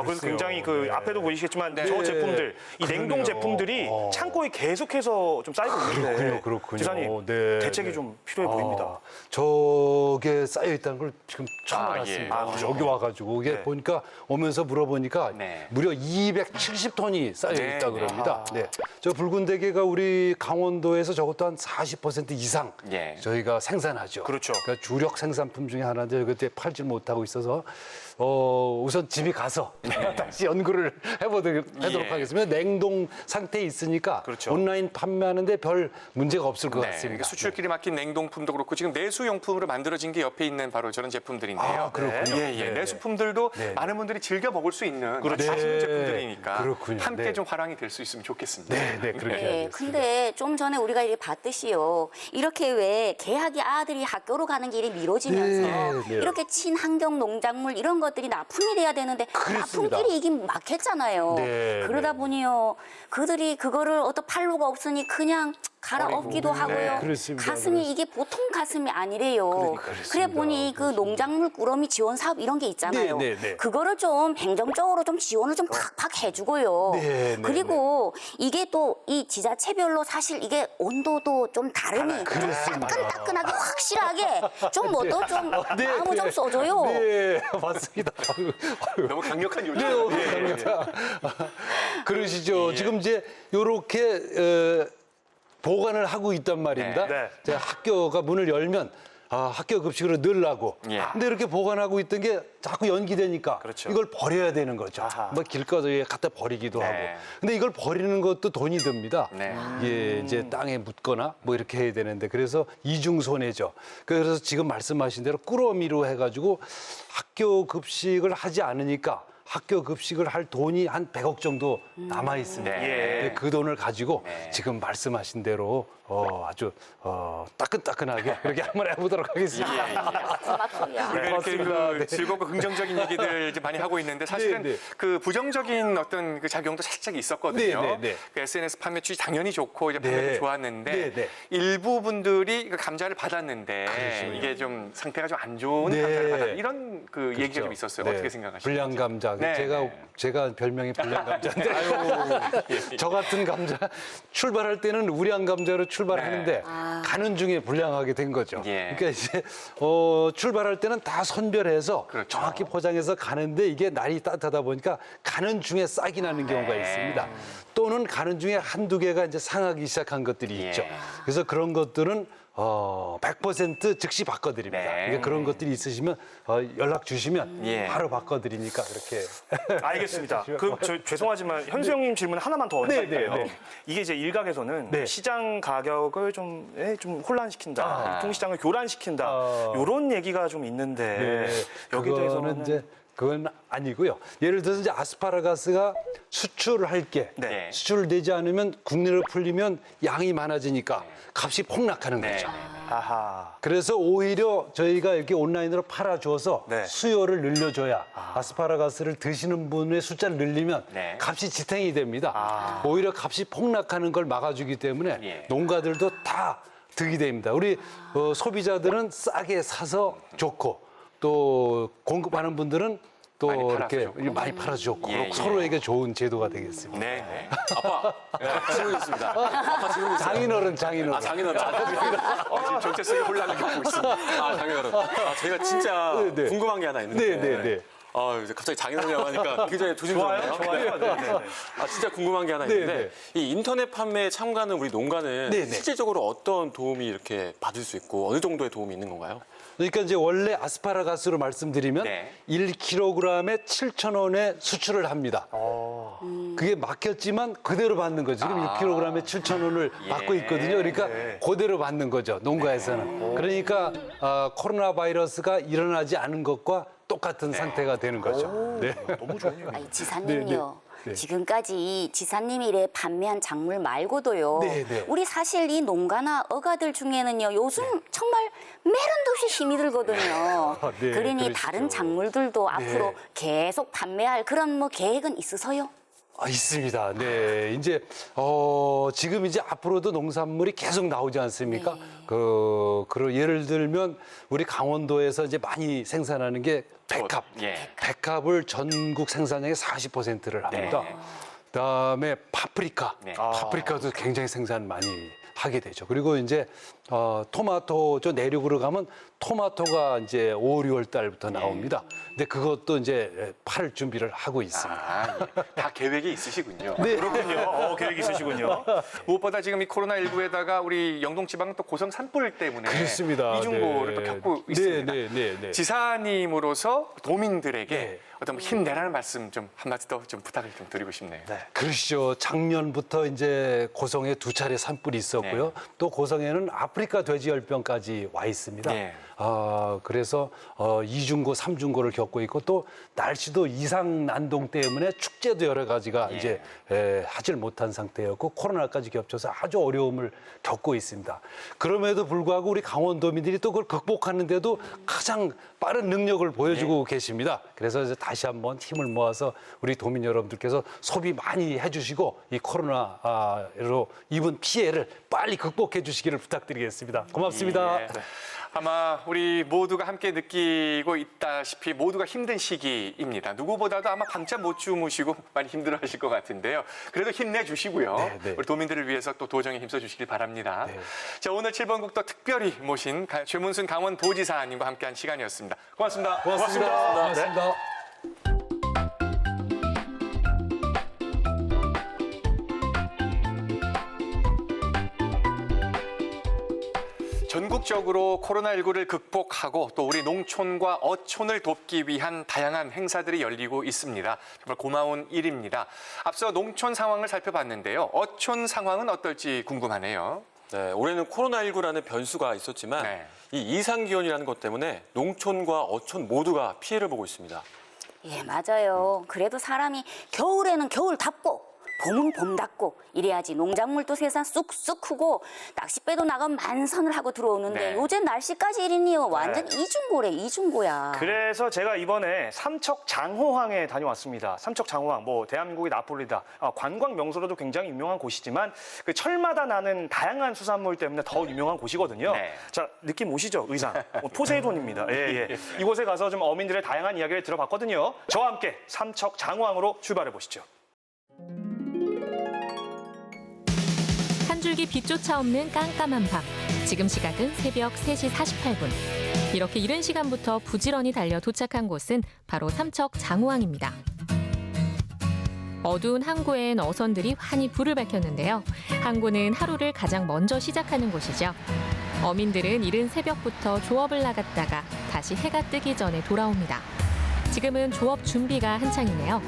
그래서 굉장히 그 앞에도 보이시겠지만 저 제품들 이 냉동 제품들이 창고에 계속해서 좀 쌓이고 있는데 그렇군요. 지사님 대책이 좀 필요해 보입니다. 저게 쌓여 있다는 걸 지금 처음 알았습니다. 그렇죠. 여기 와가지고 이게 보니까 오면서 물어보니까 무려 270톤이 쌓여 있다 그럽니다. 저 붉은 대게가 우리 강원도에서 저것도 한 40% 이상 저희가 생산하죠. 그렇죠. 그러니까 주력 생산품 중에 하나인데 그때 팔질 못하고 있어서 우선 집에 가서 다시 연구를 해보도록 하겠습니다. 냉동 상태에 있으니까 온라인 판매하는데 별 문제가 없을 것 같습니다. 수출길이 막힌 냉동품도 그렇고 지금 내수용품으로 만들어진 게 옆에 있는 바로 저런 제품들인데요. 그렇군요. 내수품들도 많은 분들이 즐겨 먹을 수 있는 맛있는 제품들이니까 함께 좀 활용이 될 수 있으면 좋겠습니다. 네, 근데 좀 전에 우리가 이렇게 봤듯이요. 이렇게 왜 개학이 아들이 학교로 가는 길이 미뤄지면서 이렇게 친환경 농작물 이런 것들이 납품이 돼야 되는데 납품길이 이게 막혔잖아요. 그러다 보니요. 그들이 그거를 어떤 판로가 없으니 그냥 갈아엎기도 하고요. 가슴이 이게 보통 가슴이 아니래요. 그래 보니 그 농작물 꾸러미 지원 사업 이런 게 있잖아요. 그거를 좀 행정적으로 좀 지원을 좀 팍팍 해주고요. 그리고 이게 또 이 지자체별로 사실 이게 온도도 좀 다르니 좀 따끈따끈하게 확실하게 좀 뭐도 좀 마음을 좀 써줘요. 네, 맞습니다. 너무 강력한 요청. 그러시죠. 지금 이제 요렇게 보관을 하고 있단 말입니다. 학교가 문을 열면 학교 급식으로 넣으려고. 근데 이렇게 보관하고 있던 게 자꾸 연기되니까 이걸 버려야 되는 거죠. 뭐 길거리에 갖다 버리기도 하고. 근데 이걸 버리는 것도 돈이 듭니다. 이게 이제 땅에 묻거나 뭐 이렇게 해야 되는데 그래서 이중 손해죠. 그래서 지금 말씀하신 대로 꾸러미로 해가지고 학교 급식을 하지 않으니까 학교 급식을 할 돈이 한 100억 정도 남아 있습니다. 그 돈을 가지고 지금 말씀하신 대로 아주 따끈따끈하게 그렇게 한번 해보도록 하겠습니다. 우리가 이렇게 그 즐겁고 긍정적인 얘기들 이제 많이 하고 있는데 사실은 그 부정적인 어떤 그 작용도 살짝 있었거든요. 그 SNS 판매 추이 당연히 좋고 이제 판매도 좋았는데 일부 분들이 그 감자를 받았는데 이게 좀 상태가 좀 안 좋은 감자를 받았다 이런 그 얘기가 좀 있었어요. 어떻게 생각하십니까? 불량 감자. 제가 별명이 불량 감자인데 저 같은 감자 출발할 때는 우량 감자로 출발하는데 가는 중에 불량하게 된 거죠. 그러니까 이제 출발할 때는 다 선별해서 정확히 포장해서 가는데 이게 날이 따뜻하다 보니까 가는 중에 싹이 나는 경우가 있습니다. 또는 가는 중에 한두 개가 이제 상하기 시작한 것들이 있죠. 그래서 그런 것들은 100% 즉시 바꿔드립니다. 그러니까 그런 것들이 있으시면 연락 주시면 바로 바꿔드리니까 그렇게. 알겠습니다. 죄송하지만 현수 형님 질문 하나만 더 얹을게요. 이게 이제 일각에서는 시장 가격을 좀 혼란시킨다, 유통시장을 교란시킨다 이런 얘기가 좀 있는데 여기에 대해서는 이제 그건 아니고요. 예를 들어서 이제 아스파라거스가 수출을 할게 수출을 되지 않으면 국내로 풀리면 양이 많아지니까 값이 폭락하는 거죠. 그래서 오히려 저희가 이렇게 온라인으로 팔아줘서 수요를 늘려줘야 아스파라거스를 드시는 분의 숫자를 늘리면 값이 지탱이 됩니다. 오히려 값이 폭락하는 걸 막아주기 때문에 농가들도 다 득이 됩니다. 우리 소비자들은 싸게 사서 좋고 또 공급하는 분들은 또 많이 이렇게 팔아주셨고. 많이 팔아주셨고 예, 예. 서로에게 좋은 제도가 되겠습니다. 네, 네. 아빠, 질문 있습니다. 아빠 질문 있어요. 장인어른, 장인어른. 아, 장인어른. 지금 정체 속에 혼란을 겪고 있습니다. 아, 장인어른. 아, 제가 진짜 네, 네. 궁금한 게 하나 있는데. 네, 네, 네. 아, 이제 갑자기 장인어른이라고 하니까 굉장히 조심스럽네요. 좋아요. 네, 네, 네. 아, 진짜 궁금한 게 하나 네, 있는데 네. 이 인터넷 판매에 참가하는 우리 농가는 네, 네. 실질적으로 어떤 도움이 이렇게 받을 수 있고 어느 정도의 도움이 있는 건가요? 그러니까 이제 원래 아스파라가스로 말씀드리면 네. 1kg에 7,000원에 수출을 합니다. 그게 막혔지만 그대로 받는 거죠. 지금 1kg에 7,000원을 예. 받고 있거든요. 그러니까 네. 그대로 받는 거죠. 농가에서는. 그러니까 코로나 바이러스가 일어나지 않은 것과 똑같은 상태가 되는 거죠. 네. 너무 좋네요. 아니, 지사님이요. 네. 지금까지 지사님이 이래 판매한 작물 말고도요. 네, 네. 우리 사실 이 농가나 어가들 중에는요. 요즘 정말 매련도 없이 힘이 들거든요. 네, 그러니 그러시죠. 다른 작물들도 앞으로 계속 판매할 그런 뭐 계획은 있으세요? 있습니다. 네. 이제, 지금 이제 앞으로도 농산물이 계속 나오지 않습니까? 네. 그런 예를 들면 우리 강원도에서 이제 많이 생산하는 게 백합. 예. 백합을 전국 생산량의 40%를 합니다. 그다음에 파프리카. 네. 파프리카도 굉장히 생산 많이 하게 되죠. 그리고 이제 토마토 저 내륙으로 가면 토마토가 이제 5, 6월 달부터 나옵니다. 근데 그것도 이제 팔을 준비를 하고 있습니다. 아, 예. 다 계획이 있으시군요. 네. 그렇군요. 계획 있으시군요. 무엇보다 지금 이 코로나19에다가 우리 영동지방은 또 고성 산불 때문에 그렇습니다. 이중고를 또 겪고 있습니다. 네. 지사님으로서 도민들에게 네. 어떤 힘내라는 말씀 좀 한마디 더 좀 부탁을 좀 드리고 싶네요. 그러시죠. 작년부터 이제 고성에 2차례 산불이 있었고요. 또 고성에는 아프리카 돼지열병까지 와 있습니다. 네. 그래서 2중고, 3중고를 겪고 있고 또 날씨도 이상 난동 때문에 축제도 여러 가지가 이제 하질 못한 상태였고 코로나까지 겹쳐서 아주 어려움을 겪고 있습니다. 그럼에도 불구하고 우리 강원도민들이 또 그걸 극복하는데도 가장 빠른 능력을 보여주고 계십니다. 그래서 이제 다시 한번 힘을 모아서 우리 도민 여러분들께서 소비 많이 해주시고 이 코로나로 입은 피해를 빨리 극복해 주시기를 부탁드리겠습니다. 고맙습니다. 예. 아마 우리 모두가 함께 느끼고 있다시피 모두가 힘든 시기입니다. 누구보다도 아마 밤잠 못 주무시고 많이 힘들어하실 것 같은데요. 그래도 힘내주시고요. 네. 우리 도민들을 위해서 또 도정에 힘써주시길 바랍니다. 자, 오늘 7번 국도 특별히 모신 최문순 강원도지사님과 함께한 시간이었습니다. 고맙습니다. 고맙습니다. 전국적으로 코로나19를 극복하고 또 우리 농촌과 어촌을 돕기 위한 다양한 행사들이 열리고 있습니다. 정말 고마운 일입니다. 앞서 농촌 상황을 살펴봤는데요. 어촌 상황은 어떨지 궁금하네요. 네, 올해는 코로나19라는 변수가 있었지만 이 이상기온이라는 것 때문에 농촌과 어촌 모두가 피해를 보고 있습니다. 예, 맞아요. 그래도 사람이 겨울에는 겨울답고 봄은 봄답고 이래야지 농작물도 생산 쑥쑥 크고 낚싯배도 나가면 만선을 하고 들어오는데 네. 요즘 날씨까지 이러니요. 완전 이중고래, 이중고야. 그래서 제가 이번에 삼척 장호항에 다녀왔습니다. 삼척 장호항, 뭐 대한민국의 나폴리다. 관광 명소로도 굉장히 유명한 곳이지만 그 철마다 나는 다양한 수산물 때문에 더 유명한 곳이거든요. 자, 느낌 오시죠? 의상. 포세이돈입니다. 예. 이곳에 가서 좀 어민들의 다양한 이야기를 들어봤거든요. 저와 함께 삼척 장호항으로 출발해 보시죠. 한 줄기 빛조차 없는 깜깜한 밤. 지금 시각은 새벽 3시 48분. 이렇게 이른 시간부터 부지런히 달려 도착한 곳은 바로 삼척 장호항입니다. 어두운 항구엔 어선들이 환히 불을 밝혔는데요. 항구는 하루를 가장 먼저 시작하는 곳이죠. 어민들은 이른 새벽부터 조업을 나갔다가 다시 해가 뜨기 전에 돌아옵니다. 지금은 조업 준비가 한창이네요.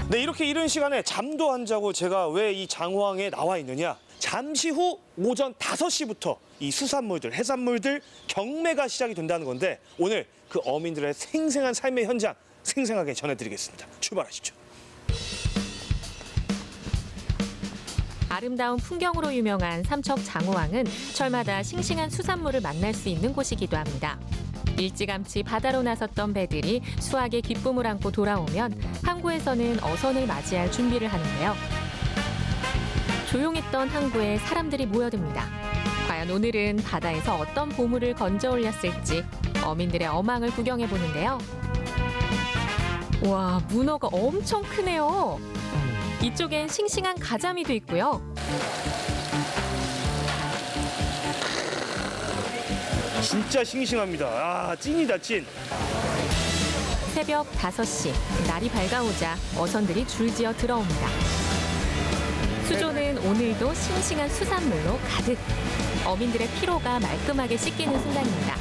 네, 이렇게 이른 시간에 잠도 안 자고 제가 왜 이 장호항에 나와 있느냐. 잠시 후 오전 5시부터 이 수산물들, 해산물들 경매가 시작이 된다는 건데 오늘 그 어민들의 생생한 삶의 현장 생생하게 전해드리겠습니다. 출발하시죠. 아름다운 풍경으로 유명한 삼척 장호항은 철마다 싱싱한 수산물을 만날 수 있는 곳이기도 합니다. 일찌감치 바다로 나섰던 배들이 수확의 기쁨을 안고 돌아오면 항구에서는 어선을 맞이할 준비를 하는데요. 조용했던 항구에 사람들이 모여듭니다. 과연 오늘은 바다에서 어떤 보물을 건져 올렸을지 어민들의 어망을 구경해 보는데요. 와, 문어가 엄청 크네요. 이쪽엔 싱싱한 가자미도 있고요. 진짜 싱싱합니다. 아, 찐이다, 찐. 새벽 5시, 날이 밝아오자 어선들이 줄지어 들어옵니다. 수조는 오늘도 싱싱한 수산물로 가득. 어민들의 피로가 말끔하게 씻기는 순간입니다.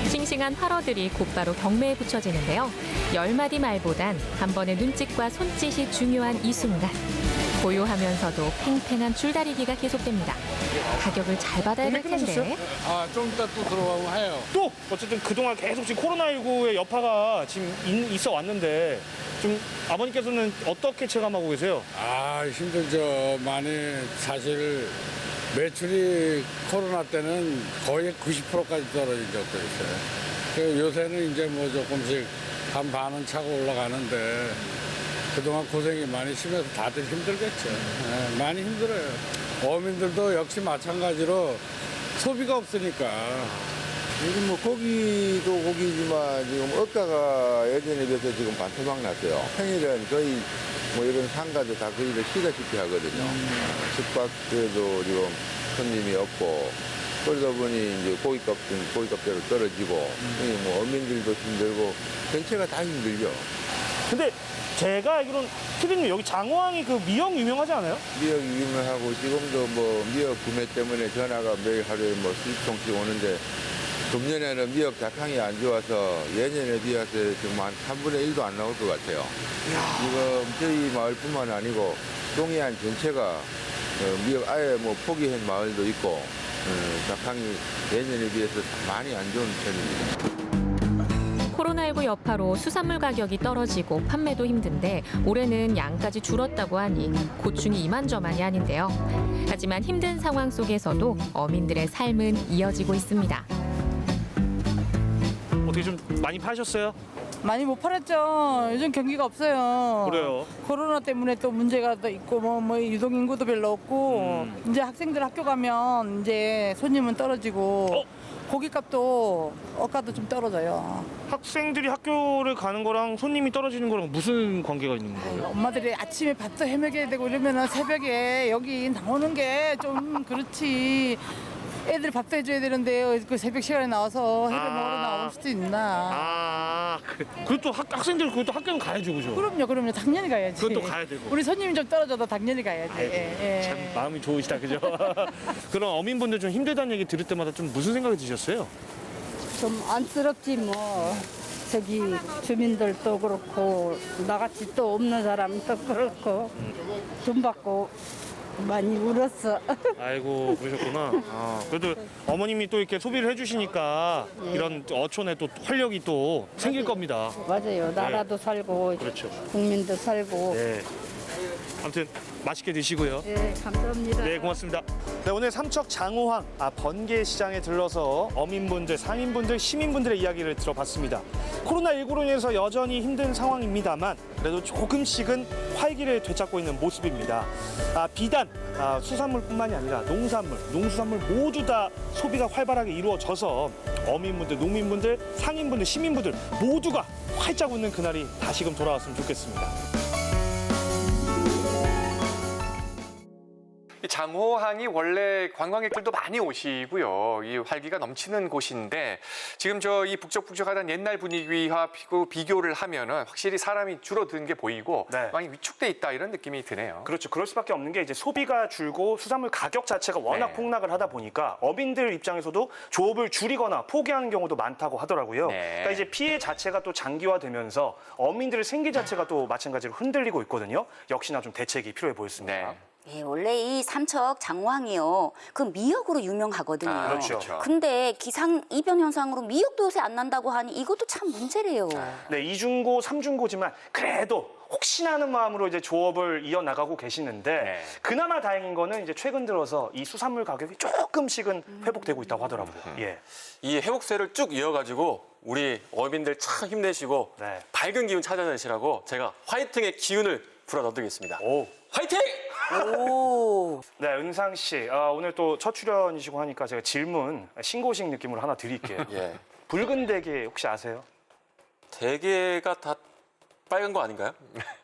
싱싱한 활어들이 곧바로 경매에 붙여지는데요. 10마디 말보단 한 번의 눈짓과 손짓이 중요한 이 순간. 고요하면서도 팽팽한 줄다리기가 계속됩니다. 가격을 잘 받아야 될 텐데. 아, 좀 이따 또 들어가면 해요. 또 어쨌든 그동안 계속 지금 코로나19의 여파가 지금 있어 왔는데 좀 아버님께서는 어떻게 체감하고 계세요? 아, 힘들죠. 많이 사실 매출이 코로나 때는 거의 90%까지 떨어진 적도 있어요. 그 요새는 이제 뭐 조금씩 한 반은 차고 올라가는데 그동안 고생이 많이 심해서 다들 힘들겠죠. 네, 많이 힘들어요. 어민들도 역시 마찬가지로 소비가 없으니까. 요즘 뭐 고기도 고기지만 지금 억가가 예전에 비해서 지금 반토막 났어요. 평일은 거의 뭐 이런 상가도 다 거의 쉬다시피 하거든요. 숙박에도 지금 손님이 없고 그러다 보니 이제 고깃값대로 떨어지고 뭐 어민들도 힘들고 전체가 다 힘들죠. 근데 제가 알기로는 피디님 여기 장호항이 그 미역 유명하지 않아요? 미역 유명하고 지금도 뭐 미역 구매 때문에 전화가 매일 하루에 뭐 수십 통씩 오는데 금년에는 미역 작황이 안 좋아서 예년에 비해서 정말 한 3분의 1도 안 나올 것 같아요. 지금 저희 마을뿐만 아니고 동해안 전체가 미역 아예 뭐 포기한 마을도 있고 작황이 예년에 비해서 많이 안 좋은 편입니다. 코로나19 여파로 수산물 가격이 떨어지고 판매도 힘든데 올해는 양까지 줄었다고 하니 고충이 이만저만이 아닌데요. 하지만 힘든 상황 속에서도 어민들의 삶은 이어지고 있습니다. 어떻게 좀 많이 파셨어요? 많이 못 팔았죠. 요즘 경기가 없어요. 그래요? 코로나 때문에 또 문제가 또 있고 뭐 유동 인구도 별로 없고 이제 학생들 학교 가면 이제 손님은 떨어지고 고깃값도 억가도 좀 떨어져요. 학생들이 학교를 가는 거랑 손님이 떨어지는 거랑 무슨 관계가 있는 거예요? 엄마들이 아침에 밥도 해먹여야 되고 이러면은 새벽에 여기 나오는 게 좀 그렇지. 애들 밥도 해줘야 되는데 그 새벽 시간에 나와서 해를 먹으러 나올 수도 있나. 그리고 또 학생들 그것도 학교는 가야죠, 그죠? 그럼요. 당연히 가야지. 그것도 가야 되고. 우리 손님이 좀 떨어져도 당연히 가야지. 참 마음이 좋으시다, 그죠? 그럼 어민분들 좀 힘들다는 얘기 들을 때마다 좀 무슨 생각이 드셨어요? 좀 안쓰럽지 뭐. 저기 주민들도 그렇고 나같이 또 없는 사람도 그렇고 돈 받고 많이 울었어. 아이고, 그러셨구나. 그래도 어머님이 또 이렇게 소비를 해주시니까 이런 어촌에 또 활력이 또 생길 겁니다. 맞아요. 나라도 네. 살고 그렇죠. 국민도 살고. 네. 아무튼 맛있게 드시고요. 네, 감사합니다. 네, 고맙습니다. 네, 오늘 삼척 장호항 번개 시장에 들러서 어민분들, 상인분들, 시민분들의 이야기를 들어봤습니다. 코로나19로 인해서 여전히 힘든 상황입니다만 그래도 조금씩은 활기를 되찾고 있는 모습입니다. 비단 수산물뿐만이 아니라 농산물, 농수산물 모두 다 소비가 활발하게 이루어져서 어민분들, 농민분들, 상인분들, 시민분들 모두가 활짝 웃는 그날이 다시금 돌아왔으면 좋겠습니다. 이 장호항이 원래 관광객들도 많이 오시고요. 이 활기가 넘치는 곳인데 지금 저 이 북적북적하던 옛날 분위기와 비교를 하면은 확실히 사람이 줄어든 게 보이고 많이 위축돼 있다 이런 느낌이 드네요. 그렇죠. 그럴 수밖에 없는 게 이제 소비가 줄고 수산물 가격 자체가 워낙 폭락을 하다 보니까 어민들 입장에서도 조업을 줄이거나 포기하는 경우도 많다고 하더라고요. 그러니까 이제 피해 자체가 또 장기화되면서 어민들의 생계 자체가 또 마찬가지로 흔들리고 있거든요. 역시나 좀 대책이 필요해 보였습니다. 예, 원래 이 삼척 장호항이요. 그 미역으로 유명하거든요. 그렇죠. 근데 기상 이변 현상으로 미역도 요새 안 난다고 하니 이것도 참 문제래요. 네, 2중고, 3중고지만 그래도 혹시나 하는 마음으로 이제 조업을 이어나가고 계시는데 그나마 다행인 거는 이제 최근 들어서 이 수산물 가격이 조금씩은 회복되고 있다고 하더라고요. 예. 이 회복세를 쭉 이어가지고 우리 어민들 참 힘내시고 밝은 기운 찾아내시라고 제가 화이팅의 기운을 불어넣어드리겠습니다. 화이팅! 네, 은상 씨. 오늘 또 첫 출연이시고 하니까 제가 질문 신고식 느낌으로 하나 드릴게요. 붉은 대게 혹시 아세요? 대게가 다 빨간 거 아닌가요?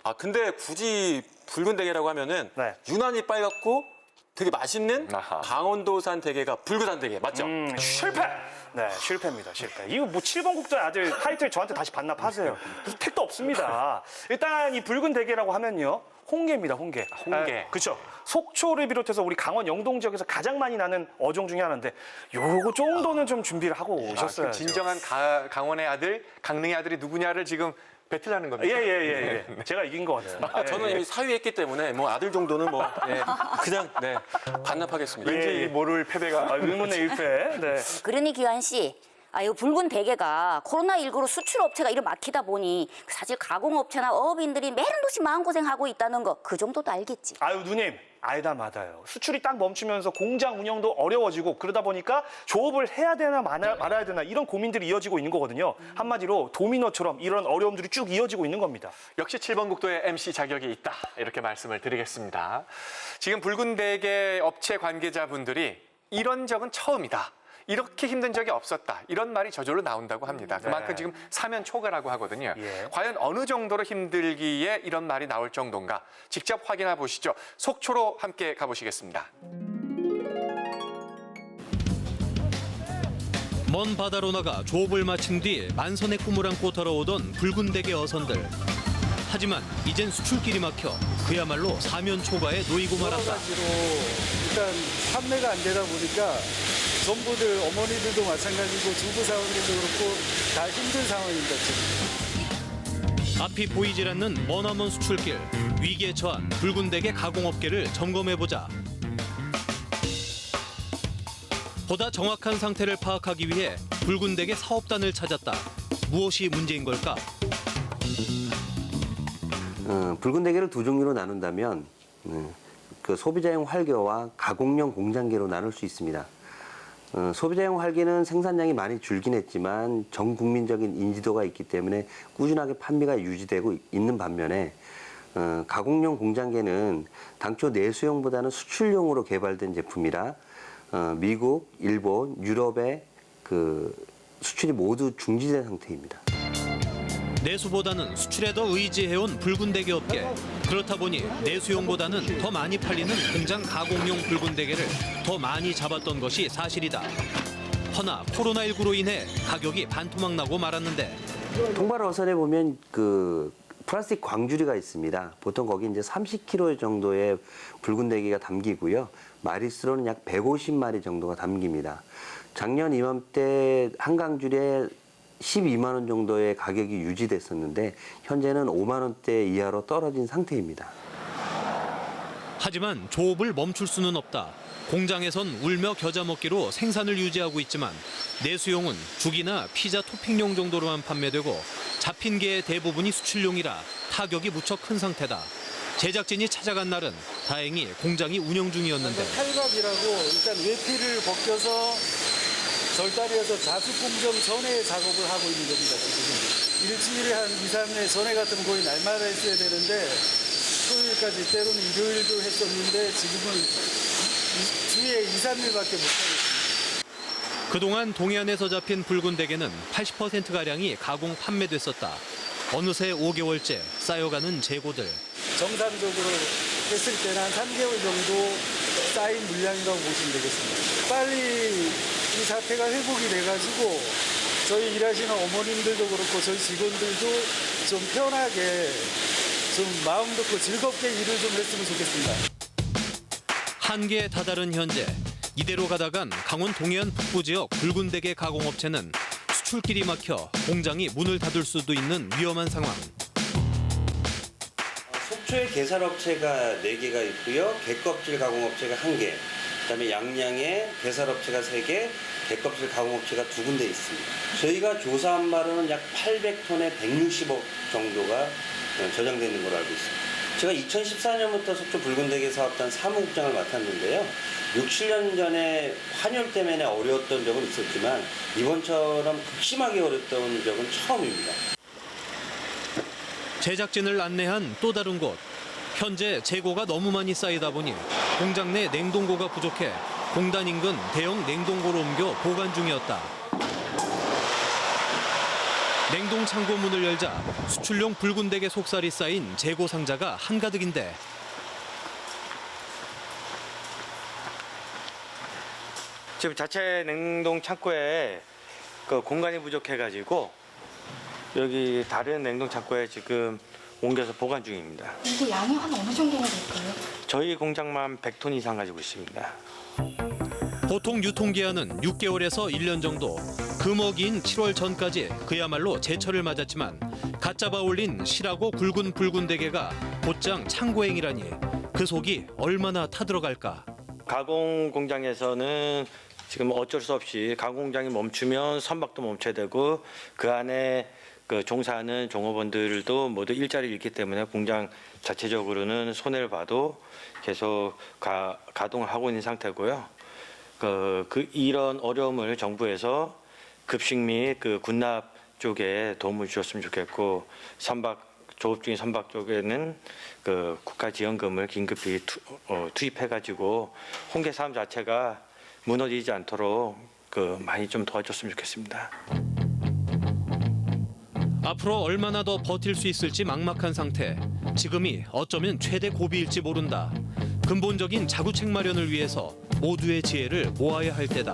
아 근데 굳이 붉은 대게라고 하면은 유난히 빨갛고 되게 맛있는 강원도산 대게가 붉은산 대게 맞죠? 실패! 네, 실패입니다, 실패. 이거 뭐 7번 국도의 아들 타이틀 저한테 다시 반납하세요. 택도 없습니다. 일단 이 붉은 대게라고 하면요. 홍게입니다, 홍게. 홍게. 그렇죠. 속초를 비롯해서 우리 강원 영동 지역에서 가장 많이 나는 어종 중에 하나인데 요거 정도는 좀 준비를 하고 오셨어요. 진정한 강원의 아들, 강릉의 아들이 누구냐를 지금 배틀하는 겁니다. 예. 제가 이긴 것 같아요. 저는 이미 사위했기 때문에 뭐 아들 정도는 뭐 그냥 반납하겠습니다. 왠지 모를 패배가 의문의 일패. 네. 그러니 기환 씨, 이 붉은 대게가 코로나19로 수출업체가 이를 막히다 보니 사실 가공업체나 어업인들이 매일 듯이 마음고생하고 있다는 거 그 정도도 알겠지. 아유 누님 알다 마다요. 수출이 딱 멈추면서 공장 운영도 어려워지고 그러다 보니까 조업을 해야 되나 말아야 되나 이런 고민들이 이어지고 있는 거거든요. 한마디로 도미노처럼 이런 어려움들이 쭉 이어지고 있는 겁니다. 역시 7번 국도에 MC 자격이 있다 이렇게 말씀을 드리겠습니다. 지금 붉은 대게 업체 관계자분들이 이런 적은 처음이다. 이렇게 힘든 적이 없었다. 이런 말이 저절로 나온다고 합니다. 그만큼 지금 사면 초과라고 하거든요. 과연 어느 정도로 힘들기에 이런 말이 나올 정도인가? 직접 확인해 보시죠. 속초로 함께 가보시겠습니다. 먼 바다로 나가 조업을 마친 뒤 만선의 꿈을 안고 돌아오던 붉은 대게 어선들. 하지만 이젠 수출길이 막혀 그야말로 사면 초과에 놓이고 말았다. 일단 판매가 안 되다 보니까 전부들 어머니들도 마찬가지고 주부 사원들도 그렇고 다 힘든 상황입니다 지금. 앞이 보이질 않는 머나먼 수출길. 위기에 처한 붉은 대게 가공업계를 점검해보자. 보다 정확한 상태를 파악하기 위해 붉은 대게 사업단을 찾았다. 무엇이 문제인 걸까? 붉은 대게를 두 종류로 나눈다면 그 소비자용 활개와 가공용 공장개로 나눌 수 있습니다. 소비자용 활개는 생산량이 많이 줄긴 했지만 전 국민적인 인지도가 있기 때문에 꾸준하게 판매가 유지되고 있는 반면에 가공용 공장개는 당초 내수용보다는 수출용으로 개발된 제품이라 미국, 일본, 유럽의 그 수출이 모두 중지된 상태입니다. 내수보다는 수출에 더 의지해온 붉은 대게 업계. 그렇다 보니 내수용보다는 더 많이 팔리는 공장 가공용 붉은 대게를 더 많이 잡았던 것이 사실이다. 허나 코로나19로 인해 가격이 반토막 나고 말았는데. 통발 어선에 보면 그 플라스틱 광주리가 있습니다. 보통 거기 이제 30kg 정도의 붉은 대게가 담기고요. 마리수로는 약 150마리 정도가 담깁니다. 작년 이맘때 한강줄에 12만 원 정도의 가격이 유지됐었는데 현재는 5만 원대 이하로 떨어진 상태입니다. 하지만 조업을 멈출 수는 없다. 공장에선 울며 겨자 먹기로 생산을 유지하고 있지만 내수용은 죽이나 피자 토핑용 정도로만 판매되고 잡힌 게의 대부분이 수출용이라 타격이 무척 큰 상태다. 제작진이 찾아간 날은 다행히 공장이 운영 중이었는데. 탈갑이라고 일단 외피를 벗겨서 절단해서 자수공정 전에 작업을 하고 있는 겁니다. 지금 일주일에 한 2, 3일 전에 같으면 거의 날마다 했어야 되는데 토요일까지 때로는 일요일도 했었는데 지금은 주에 2, 3일밖에 못하겠습니다. 그동안 동해안에서 잡힌 붉은 대게는 80%가량이 가공 판매됐었다. 어느새 5개월째 쌓여가는 재고들. 정상적으로 했을 때는 한 3개월 정도 쌓인 물량이라고 보시면 되겠습니다. 빨리 이 사태가 회복이 돼가지고 저희 일하시는 어머님들도 그렇고 저희 직원들도 좀 편하게 좀 마음 놓고 즐겁게 일을 좀 했으면 좋겠습니다. 한계에 다다른 현재 이대로 가다간 강원 동해안 북부 지역 붉은 대게 가공업체는 수출길이 막혀 공장이 문을 닫을 수도 있는 위험한 상황. 속초에 게살업체가 4개가 있고요. 게껍질 가공업체가 1개, 그다음에 양양에 게살업체가 3개, 게껍질 가공업체가 2군데 있습니다. 저희가 조사한 바로는 약 800톤에 160억 정도가 저장되어 있는 걸로 알고 있습니다. 제가 2014년부터 속초 붉은 대게 사업단 사무국장을 맡았는데요. 6, 7년 전에 환율 때문에 어려웠던 적은 있었지만 이번처럼 극심하게 어렵던 적은 처음입니다. 제작진을 안내한 또 다른 곳. 현재 재고가 너무 많이 쌓이다 보니 공장 내 냉동고가 부족해 공단 인근 대형 냉동고로 옮겨 보관 중이었다. 냉동 창고 문을 열자 수출용 붉은 대게 속살이 쌓인 재고 상자가 한가득인데 지금 자체 냉동 창고에 그 공간이 부족해가지고 여기 다른 냉동 창고에 지금 옮겨서 보관 중입니다. 이거 양이 한 어느 정도가 될까요? 저희 공장만 100톤 이상 가지고 있습니다. 보통 유통기한은 6개월에서 1년 정도. 금어기인 7월 전까지 그야말로 제철을 맞았지만 갓 잡아 올린 실하고 굵은 대게가 곧장 창고행이라니 그 속이 얼마나 타들어갈까. 가공 공장에서는 지금 어쩔 수 없이 가공 공장이 멈추면 선박도 멈춰야 되고 그 안에 그 종사하는 종업원들도 모두 일자리를 잃기 때문에 공장 자체적으로는 손해를 봐도 계속 가동을 하고 있는 상태고요. 이런 어려움을 정부에서 급식 및 그 군납 쪽에 도움을 주셨으면 좋겠고 조업 중인 선박 쪽에는 그 국가 지원금을 긴급히 투입해가지고 홍게 사업 자체가 무너지지 않도록 많이 좀 도와줬으면 좋겠습니다. 앞으로 얼마나 더 버틸 수 있을지 막막한 상태. 지금이 어쩌면 최대 고비일지 모른다. 근본적인 자구책 마련을 위해서 모두의 지혜를 모아야 할 때다.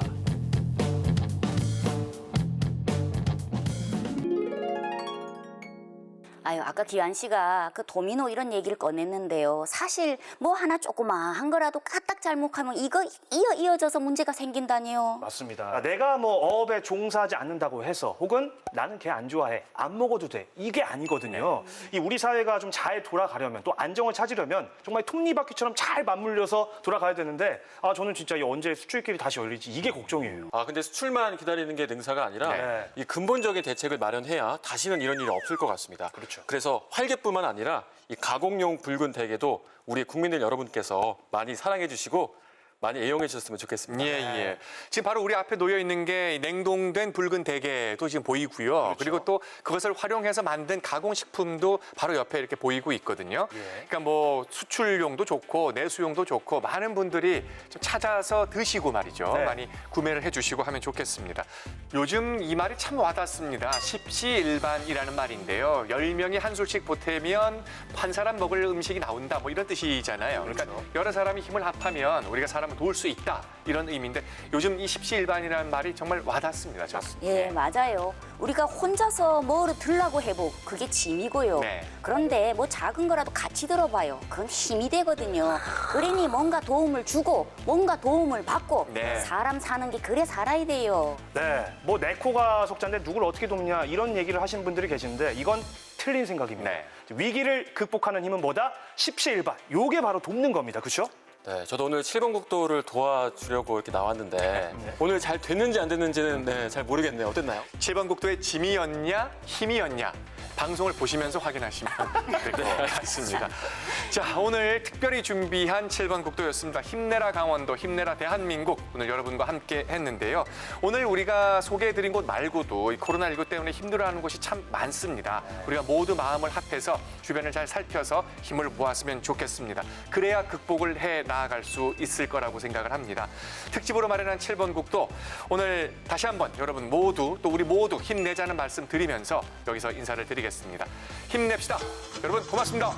아유, 아까 기환 씨가 그 도미노 이런 얘기를 꺼냈는데요. 사실 뭐 하나 조그마한 거라도 까딱 잘못하면 이거 이어져서 문제가 생긴다니요. 맞습니다. 내가 뭐 어업에 종사하지 않는다고 해서 혹은 나는 걔 안 좋아해, 안 먹어도 돼, 이게 아니거든요. 이 우리 사회가 좀 잘 돌아가려면 또 안정을 찾으려면 정말 톱니바퀴처럼 잘 맞물려서 돌아가야 되는데 저는 진짜 언제 수출길이 다시 열리지 이게 걱정이에요. 근데 수출만 기다리는 게 능사가 아니라 이 근본적인 대책을 마련해야 다시는 이런 일이 없을 것 같습니다. 그렇죠. 그래서 활개뿐만 아니라 이 가공용 붉은 대게도 우리 국민들 여러분께서 많이 사랑해 주시고 많이 애용해 주셨으면 좋겠습니다. 예. 지금 바로 우리 앞에 놓여 있는 게 냉동된 붉은 대게도 지금 보이고요. 그렇죠. 그리고 또 그것을 활용해서 만든 가공식품도 바로 옆에 이렇게 보이고 있거든요. 그러니까 뭐 수출용도 좋고 내수용도 좋고 많은 분들이 좀 찾아서 드시고 말이죠. 많이 구매를 해주시고 하면 좋겠습니다. 요즘 이 말이 참 와닿습니다. 십시일반이라는 말인데요. 10명이 한 술씩 보태면 한 사람 먹을 음식이 나온다 뭐 이런 뜻이잖아요. 그러니까 여러 사람이 힘을 합하면 우리가 사람을 도울 수 있다 이런 의미인데 요즘 이 십시일반이라는 말이 정말 와닿습니다. 예, 맞아요. 우리가 혼자서 뭐를 들라고 해보 그게 짐이고요. 그런데 뭐 작은 거라도 같이 들어봐요. 그건 힘이 되거든요. 그러니 뭔가 도움을 주고 뭔가 도움을 받고 사람 사는 게 그래 살아야 돼요. 네, 뭐 내 코가 속자인데 누굴 어떻게 돕냐 이런 얘기를 하시는 분들이 계시는데 이건 틀린 생각입니다. 위기를 극복하는 힘은 뭐다? 십시일반. 요게 바로 돕는 겁니다. 그렇죠? 네, 저도 오늘 7번 국도를 도와주려고 이렇게 나왔는데 오늘 잘 됐는지 안 됐는지는 잘 모르겠네요. 어땠나요? 7번 국도의 짐이었냐 힘이었냐 방송을 보시면서 확인하시면 될 것 같습니다. 자, 오늘 특별히 준비한 7번 국도였습니다. 힘내라 강원도, 힘내라 대한민국 오늘 여러분과 함께 했는데요. 오늘 우리가 소개해드린 곳 말고도 이 코로나19 때문에 힘들어하는 곳이 참 많습니다. 우리가 모두 마음을 합해서 주변을 잘 살펴서 힘을 모았으면 좋겠습니다. 그래야 극복을 해 나아갈 수 있을 거라고 생각을 합니다. 특집으로 마련한 7번 국도 오늘 다시 한번 여러분 모두 또 우리 모두 힘내자는 말씀 드리면서 여기서 인사를 드리겠습니다. 힘냅시다. 여러분 고맙습니다.